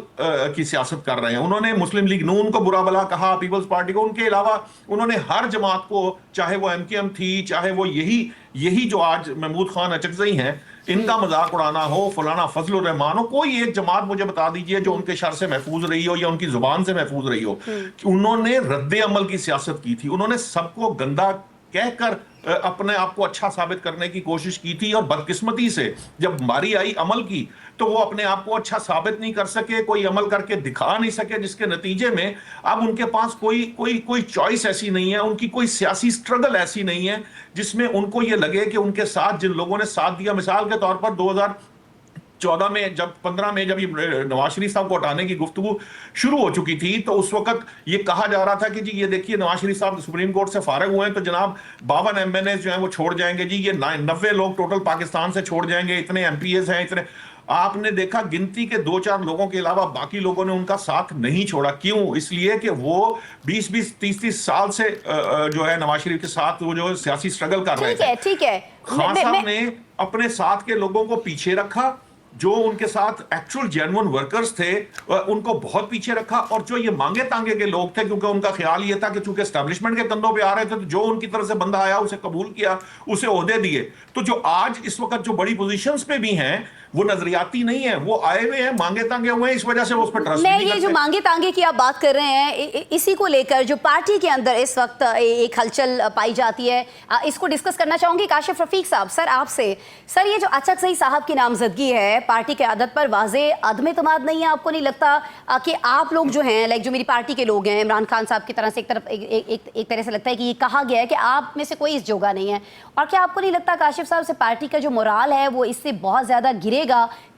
की सियासत कर रहे हैं। उन्होंने मुस्लिम लीग नून को बुरा भला कहा, पीपल्स पार्टी को, उनके अलावा उन्होंने हर जमात को, चाहे वो एमकेएम थी, चाहे वो यही जो आज महमूद खान अचकज़ई हैं, इनका मजाक उड़ाना हो, फलाना फजलुर रहमान हो, कोई एक जमात मुझे बता दीजिए जो उनके शर से महफूज रही हो या उनकी जुबान से महफूज रही हो। कि उन्होंने रद्द अमल की सियासत की थी। उन्होंने सबको गंदा कहकर अपने आप को अच्छा साबित करने की कोशिश की थी, और बदकिस्मती से जब बारी आई अमल की तो वो अपने आप को अच्छा साबित नहीं कर सके, कोई अमल करके दिखा नहीं सके, जिसके नतीजे में अब उनके पास कोई चॉइस ऐसी नहीं है, उनकी कोई सियासी स्ट्रगल ऐसी नहीं है जिसमें उनको ये लगे कि उनके साथ जिन लोगों ने साथ दिया, मिसाल के तौर पर 2014 में जब 15 में जब ये नवाज शरीफ साहब को हटाने की गुफ्तगू शुरू हो चुकी थी, तो उस वक्त ये कहा जा रहा था कि जी ये देखिए नवाज शरीफ साहब सुप्रीम कोर्ट से फारिग हुए हैं, तो जनाब 52 एमएनए जो हैं वो छोड़ जाएंगे जी, ये 90 लोग टोटल पाकिस्तान से छोड़ जाएंगे, इतने एमपीएस हैं, इतने। आपने देखा गिनती के 2-4 लोगों के अलावा बाकी लोगों ने उनका साथ नहीं छोड़ा। क्यों? इसलिए कि वो 20-20, 30-30 साल से जो है नवाज शरीफ के साथ वो जो सियासी स्ट्रगल कर रहे थे। ठीक है। खान साहब ने अपने साथ के लोगों को पीछे रखा, जो उनके साथ एक्चुअल जेन्युइन वर्कर्स थे उनको बहुत पीछे रखा, और जो ये मांगे तांगे के लोग थे, क्योंकि उनका ख्याल ये था कि चूंकि एस्टैब्लिशमेंट के कंधों पे आ रहे थे, तो जो उनकी तरफ से बंदा आया उसे कबूल किया, उसे ओहदे दिए। तो जो आज इस वक्त जो बड़ी पोजीशंस पे भी हैं वो नजरियाती नहीं है, वो आए हुए हैं, मांगे तांगे हुए हैं, इस वजह से वो उस पर ट्रस्ट नहीं करते। ये जो मांगे तांगे की आप बात कर रहे हैं, इसी को लेकर जो पार्टी के अंदर इस वक्त एक हलचल पाई जाती है, इसको डिस्कस करना चाहूंगी काशिफ रफीक साहब सर आपसे। सर ये जो अचकज़ई साहब की नामजदगी है, पार्टी के आदत पर वाज़े अदम एतमाद नहीं है? आपको नहीं लगता कि आप लोग जो हैं, लाइक जो मेरी पार्टी के लोग हैं, इमरान खान साहब की तरह से एक तरह से लगता है कि ये कहा गया है कि आप में से कोई इस जोगा नहीं है, और क्या आपको नहीं लगता काशिफ साहब से पार्टी का जो मोराल है वो इससे बहुत ज़्यादा गिरेगा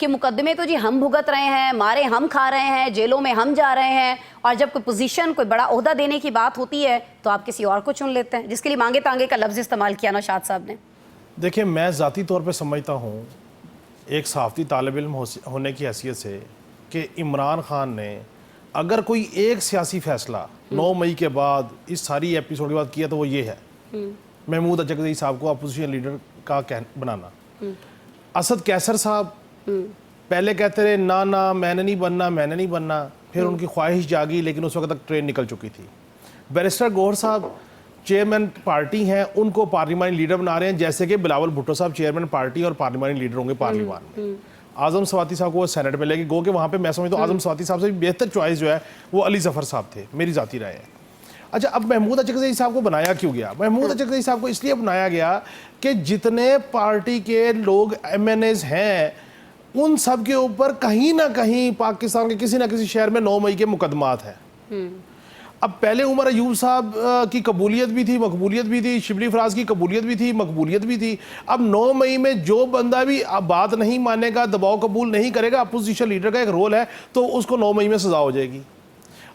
कि मुकदमे तो जी हम भुगत रहे हैं, मारे हम खा रहे हैं, जेलों में हम जा रहे हैं, और जब कोई पोजीशन, कोई बड़ा ओहदा देने की बात होती है तो आप किसी और को चुन लेते हैं, जिसके लिए मांगे तांगे का लफ्ज़ इस्तेमाल किया नौशाद साहब ने? देखिए, मैं ज़ाती तौर पे समझता हूँ एक सहाफ़ती तालिब इल्म होने की हैसियत से कि इमरान खान ने अगर कोई एक सियासी फैसला 9 मई के बाद इस सारी एपिसोड के बाद किया तो वो ये है महमूद अचकज़ई साहब को अपोजिशन लीडर का बनाना। असद कैसर साहब पहले कहते रहे ना मैंने नहीं बनना, फिर उनकी ख्वाहिश जागी, लेकिन उस वक्त तक ट्रेन निकल चुकी थी। बैरिस्टर गौहर साहब चेयरमैन पार्टी हैं, उनको पार्लिमानी लीडर बना रहे हैं, जैसे कि बिलावल भुट्टो साहब चेयरमैन पार्टी और पार्लिमानी लीडर होंगे पार्लियामान में। आजम सवाती साहब को सेनेट में लेके गो के वहाँ पे मैं समझता हूँ आजम सवाती साहब से भी बेहतर चॉइस जो है वो अली जफ़र साहब थे, मेरी ज़ाती राय है। अच्छा, अब महमूद अचकज़ई साहब को बनाया क्यों गया? महमूद अचकज़ई साहब को इसलिए बनाया गया कि जितने पार्टी के लोग MNAs हैं उन सब के ऊपर कहीं ना कहीं पाकिस्तान के किसी ना किसी शहर में 9 मई के मुकदमात हैं। अब पहले उमर अयूब साहब की कबूलियत भी थी, मकबूलियत भी थी, शिबली फराज की कबूलियत भी थी, मकबूलियत भी थी। अब 9 मई में जो बंदा भी बात नहीं मानेगा, दबाव कबूल नहीं करेगा, अपोजिशन लीडर का एक रोल है, तो उसको 9 मई में सजा हो जाएगी।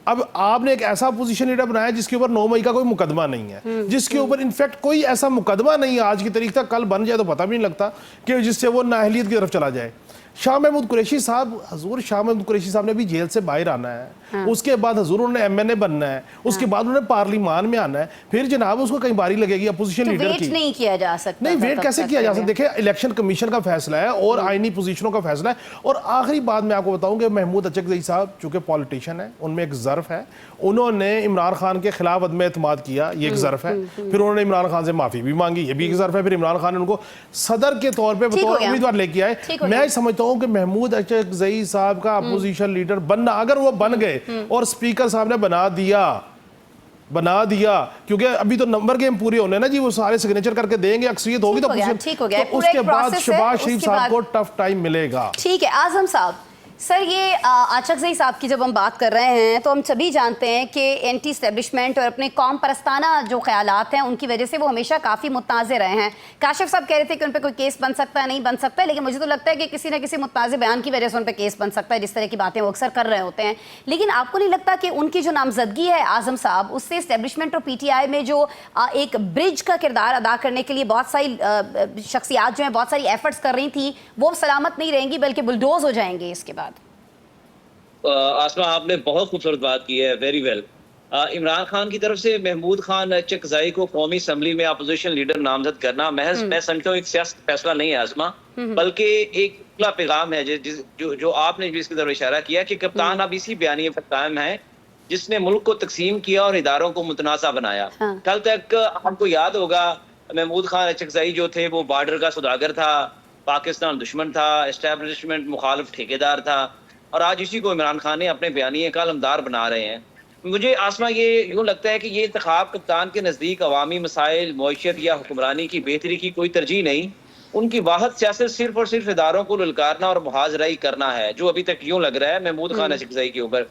अब आपने एक ऐसा अपोजिशन लीडर बनाया जिसके ऊपर 9 मई का कोई मुकदमा नहीं है, जिसके ऊपर इनफैक्ट कोई ऐसा मुकदमा नहीं है आज की तारीख तक, कल बन जाए तो पता भी नहीं लगता, कि जिससे वो नाअहलियत की तरफ चला जाए। शाह महमूद कुरैशी साहब, हजूर शाह महमूद कुरैशी साहब ने भी जेल से बाहर आना है, उसके बाद हजूर उन्होंने MNA बनना है, उसके बाद उन्होंने पार्लिमान में आना है, फिर जनाब उसको कई बारी लगेगी अपोजिशन तो लीडर वेट की। नहीं किया जा सकता। नहीं, वेट तब कैसे तक किया जा के सकता? देखिए, इलेक्शन कमीशन का फैसला है और आईनी पोजीशनों का फैसला है। और आखिरी बात मैं आपको बताऊं कि महमूद अचकज़ई साहब चूंकि पॉलिटिशियन है, उनमें एक ज़र्फ है, उन्होंने इमरान खान के खिलाफ अदम एतमाद किया, ये एक ज़र्फ है। फिर उन्होंने इमरान खान से माफ़ी भी मांगी, ये भी एक ज़र्फ है। फिर इमरान खान ने उनको सदर के तौर पर ठीक हो बतौर गया। उम्मीदवार लेके आए। ठीक हो मैं गया। समझता हूँ कि महमूद अचकज़ई साहब का अपोजिशन लीडर बनना, अगर वो बन गए और स्पीकर साहब ने बना दिया, क्योंकि अभी तो नंबर गेम पूरे होने हैं ना जी, वो सारे सिग्नेचर करके देंगे, अक्सरियत होगी तो ठीक हो गया, तो पूरा उसके एक बाद process है, शहबाज शरीफ उसके साहब बाद- को टफ टाइम मिलेगा। ठीक है आजम साहब, सर ये अचकज़ई साहब की जब हम बात कर रहे हैं तो हम सभी जानते हैं कि एंटी स्टैब्लिशमेंट और अपने कौम परस्ताना जो ख्यालात हैं उनकी वजह से वो हमेशा काफ़ी मुतनाज़ रहे हैं। काशिफ साहब कह रहे थे कि उन पर कोई केस बन सकता है, नहीं बन सकता है, लेकिन मुझे तो लगता है कि किसी न किसी मुतनाज़ बयान की वजह से उन पर केस बन सकता है, जिस तरह की बातें वो अक्सर कर रहे होते हैं। लेकिन आपको नहीं लगता कि उनकी जो नामजदगी है आजम साहब, उससे इस्टेब्लिशमेंट और PTI में जो एक ब्रिज का किरदार अदा करने के लिए बहुत सारी शख्सियात जो हैं बहुत सारी एफर्ट्स कर रही थी, वो सलामत नहीं रहेंगी बल्कि बुलडोज हो जाएंगे इसके बाद? आसमा, आपने बहुत खूबसूरत बात की है, वेरी वेल। इमरान खान की तरफ से महमूद खान अचकज़ई को कौमी असम्बली में अपोजिशन लीडर नामजद करना महज मैं समझता हूँ एक सियासी फैसला नहीं है आसमा, बल्कि एक खुला पैगाम है जो आपने भी इसकी तरफ इशारा किया कि कप्तान अब इसी बयानिए पर कायम है जिसने मुल्क को तकसीम किया और इदारों को मुतनाज़ा बनाया। कल तक आपको याद होगा महमूद खान अचकज़ई जो थे वो बॉर्डर का सौदागर था, पाकिस्तान दुश्मन था, एस्टेब्लिशमेंट मुखालिफ ठेकेदार था, और आज इसी को इमरान खान ने अपने बयानिए का अलमदार बना रहे हैं। मुझे आसमा ये यूँ लगता है कि ये इंतखाब कप्तान के नज़दीक अवामी मसाइल, मईशत या हुक्मरानी की बेहतरी की कोई तरजीह नहीं, उनकी वाहद सियासत सिर्फ और सिर्फ इदारों को ललकारना और मुहाजराई करना है, जो अभी तक यूँ लग रहा है महमूद खान अचकज़ई के ऊपर।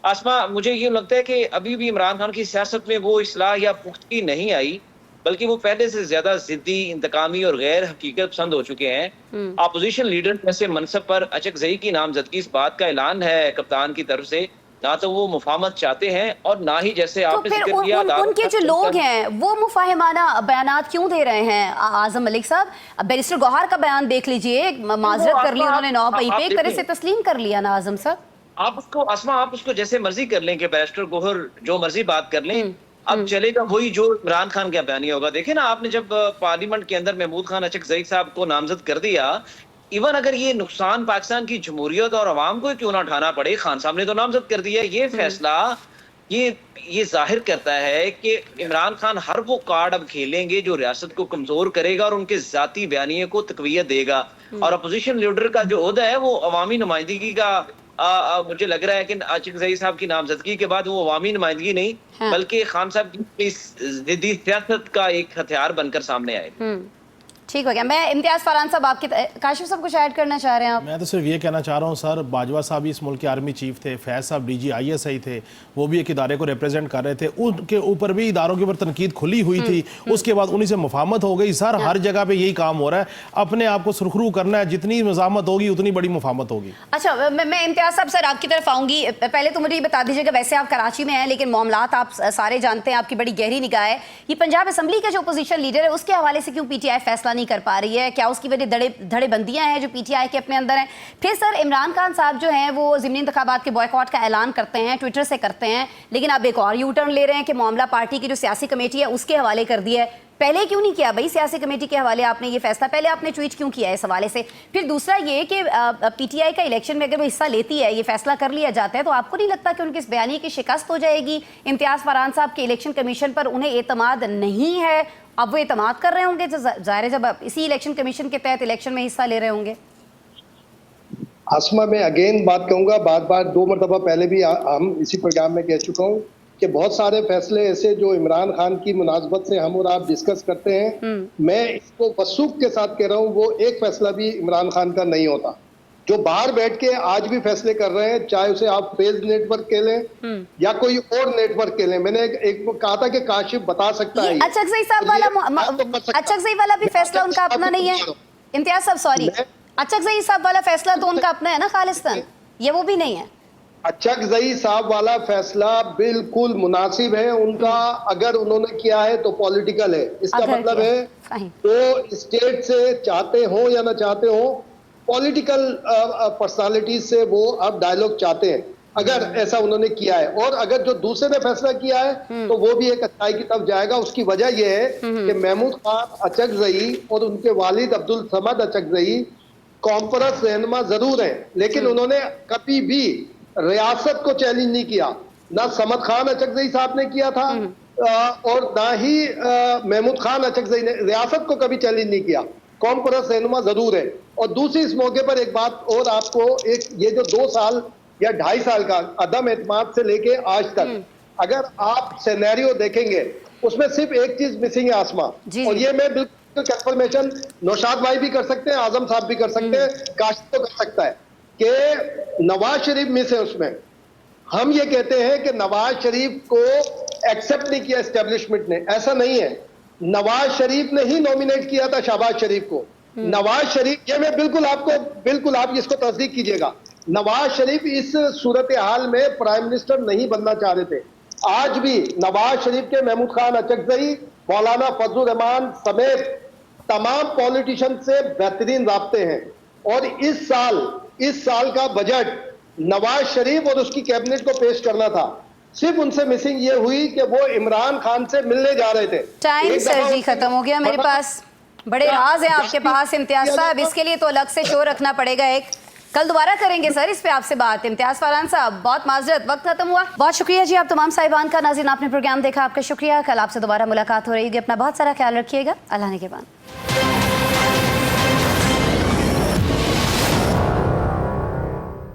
आसमा, मुझे यूँ लगता है कि अभी भी इमरान खान की सियासत में वो इस्लाह या पुख्तगी नहीं आई, बल्कि वो पहले से ज्यादा जिद्दी, इंतकामी और गैर हकीकत पसंद हो चुके हैं। अपोजिशन लीडर जैसे मनसब पर अचकज़ई की नामजदगी इस बात का ऐलान है कप्तान की तरफ से, ना तो वो मुफाहमत चाहते हैं और ना ही जैसे तो आपने फिर जिक्र किया उनके जो लोग हैं वो मुफाहिमाना बयानात क्यों दे रहे हैं? आजम मलिक साहब, बैरिस्टर गौहर का बयान देख लीजिए, माजरत कर ली उन्होंने 9 मई पे, एक तरह से तस्लीम कर लिया ना आजम साहब। आप उसको जैसे मर्जी कर लें कि बैरिस्टर गौहर जो मर्जी बात कर लें, अब चलेगा वही जो इमरान खान का बयानिया होगा। देखे ना आपने जब पार्लियामेंट के अंदर महमूद खान अचकज़ई साहब को नामजद कर दिया, इवन अगर ये नुकसान पाकिस्तान की जमहूरियत और अवाम को क्यों ना उठाना पड़े, खान साहब ने तो नामजद कर दिया। ये फैसला ये जाहिर करता है कि इमरान खान हर वो कार्ड अब खेलेंगे जो रियासत को कमजोर करेगा और उनके जाती बयानिए को तकवीयत देगा। और अपोजिशन लीडर का जो ओहदा है वो अवामी नुमाइंदगी का मुझे लग रहा है कि अचकज़ई साहब की नामजदगी के बाद वो अवामी नुमाइंदगी नहीं, बल्कि खान साहब की जिद्दी सियासत का एक हथियार बनकर सामने आए। ठीक हो गया। मैं इम्तियाज़ फरहान साहब आपके काशिफ साहब कुछ ऐड करना चाह रहे हैं आप? मैं तो सिर्फ ये कहना चाह रहा हूँ सर, बाजवा साहब इस मुल्क के आर्मी चीफ थे, फैज़ साहब DG ISI थे, वो भी एक इदारे को रिप्रेजेंट कर रहे थे, उनके ऊपर भी इदारों के ऊपर तनकीद खुली हुई थी, उसके बाद उन्हीं से मुफाहमत हो गई। सर हर जगह पे यही काम हो रहा है, अपने आप को सुरखरू करना है, जितनी मज़ामत होगी उतनी बड़ी मुफाहमत होगी। अच्छा, मैं इम्तियाज़ साहब सर आपकी तरफ आऊँगी। पहले तो मुझे ये बता दीजिएगा, वैसे आप कराची में हैं लेकिन मामलात आप सारे जानते हैं, आपकी बड़ी गहरी निगाह है। ये पंजाब असम्बली का जो अपोजिशन लीडर है उसके हवाले से क्यों PTI फैसला नहीं कर पा रही है? क्या उसकी वजह धड़ेबंदियां हैं जो PTI के अपने अंदर हैं? फिर सर इमरान खान साहब जो हैं वो ज़िमनी इंतखाबात के बॉयकॉट का ऐलान करते हैं, ट्विटर से करते हैं, लेकिन अब एक और यू टर्न ले रहे हैं कि मामला पार्टी की जो सियासी कमेटी है उसके हवाले कर दिया है। पहले क्यों नहीं किया भाई सियासी कमेटी के हवाले आपने ये फैसला? पहले आपने ट्वीट क्यों किया इस हवाले से? फिर दूसरा ये कि PTI का इलेक्शन में अगर वो हिस्सा लेती है, ये फैसला कर लिया जाता है, तो आपको नहीं लगता कि उनके इस बयानिए की शिकस्त हो जाएगी? इम्तियाज़ फरहान साहब के इलेक्शन कमीशन पर उन्हें एतमाद नहीं है, अब वो एतमाद कर रहे होंगे ज़ाहिर है जब इसी इलेक्शन कमीशन के तहत इलेक्शन में हिस्सा ले रहे होंगे। आसमा, मैं अगेन बात कहूंगा, बार 2 मरतबा पहले भी हम इसी प्रोग्राम में कह चुका हूँ कि बहुत सारे फैसले ऐसे जो इमरान खान की मुनासबत से हम और आप डिस्कस करते हैं, मैं इसको वसूख के साथ कह रहा हूँ, वो एक फैसला भी इमरान खान का नहीं होता। जो बाहर बैठ के आज भी फैसले कर रहे हैं, चाहे उसे आप फेज नेटवर्क कह लें या कोई और नेटवर्क कह लें। मैंने एक कहा था कि काशिफ बता सकता है। अचकज़ई साहब वाला अचकज़ई वाला भी फैसला उनका अपना नहीं है इम्तियाज़ साहब, सॉरी, अचकज़ई साहब वाला फैसला तो उनका अपना है ना खालिस्तान, ये वो भी नहीं है। अचकज़ई साहब वाला फैसला बिल्कुल मुनासिब है उनका, अगर उन्होंने किया है तो पॉलिटिकल है। इसका मतलब है तो स्टेट से चाहते हो या ना चाहते हो, पॉलिटिकल पर्सनालिटीज से वो अब डायलॉग चाहते हैं, अगर ऐसा उन्होंने किया है। और अगर जो दूसरे ने फैसला किया है तो वो भी एक अच्छाई की तरफ जाएगा। उसकी वजह यह है कि महमूद खान अचकजई और उनके वालिद अब्दुल समद अचकजई कॉन्फ्रेंस रहनुमा जरूर हैं, लेकिन उन्होंने कभी भी रियासत को चैलेंज नहीं किया। ना समद खान अचकजई साहब ने किया था और ना ही महमूद खान अचकजई ने रियासत को कभी चैलेंज नहीं किया। कॉन्फ्रेंस रहनुमा जरूर है। और दूसरी इस मौके पर एक बात और आपको, एक ये जो 2 साल या 2.5 साल का अदम एतमाद से लेके आज तक अगर आप सिनेरियो देखेंगे, उसमें सिर्फ एक चीज मिसिंग है आसमा, और ये मैं बिल्कुल कंफर्मेशन नौशाद भाई भी कर सकते हैं, आजम साहब भी कर सकते हैं, काशिफ तो कर सकता है कि नवाज शरीफ मिस है उसमें। हम ये कहते हैं कि नवाज शरीफ को एक्सेप्ट नहीं किया एस्टेब्लिशमेंट ने, ऐसा नहीं है। नवाज शरीफ ने ही नॉमिनेट किया था शहबाज शरीफ को। नवाज शरीफ, ये मैं बिल्कुल आप इसको तस्दीक कीजिएगा, नवाज शरीफ इस सूरत हाल में प्राइम मिनिस्टर नहीं बनना चाह रहे थे। आज भी नवाज शरीफ के महमूद खान अचकजई, मौलाना फजलुर रहमान समेत तमाम पॉलिटिशियन से बेहतरीन राब्ते हैं। और इस साल का बजट नवाज शरीफ और उसकी कैबिनेट को पेश करना था। सिर्फ उनसे मिसिंग ये हुई कि वो इमरान खान से मिलने जा रहे थे। टाइम सर जी खत्म हो गया। मेरे पास बड़े राज है आपके पास इम्तियाज साहब, इसके लिए तो अलग से शो रखना पड़ेगा एक। कल दोबारा करेंगे सर इस पे आपसे बात। इम्तियाज फरहान साहब, बहुत माजरत, वक्त खत्म हुआ। बहुत शुक्रिया जी आप तमाम साहिबान का। नाज़रीन आपने प्रोग्राम देखा, आपका शुक्रिया। कल आपसे दोबारा मुलाकात हो रही है। अपना बहुत सारा ख्याल रखिएगा। अल्लाह ने के बाद।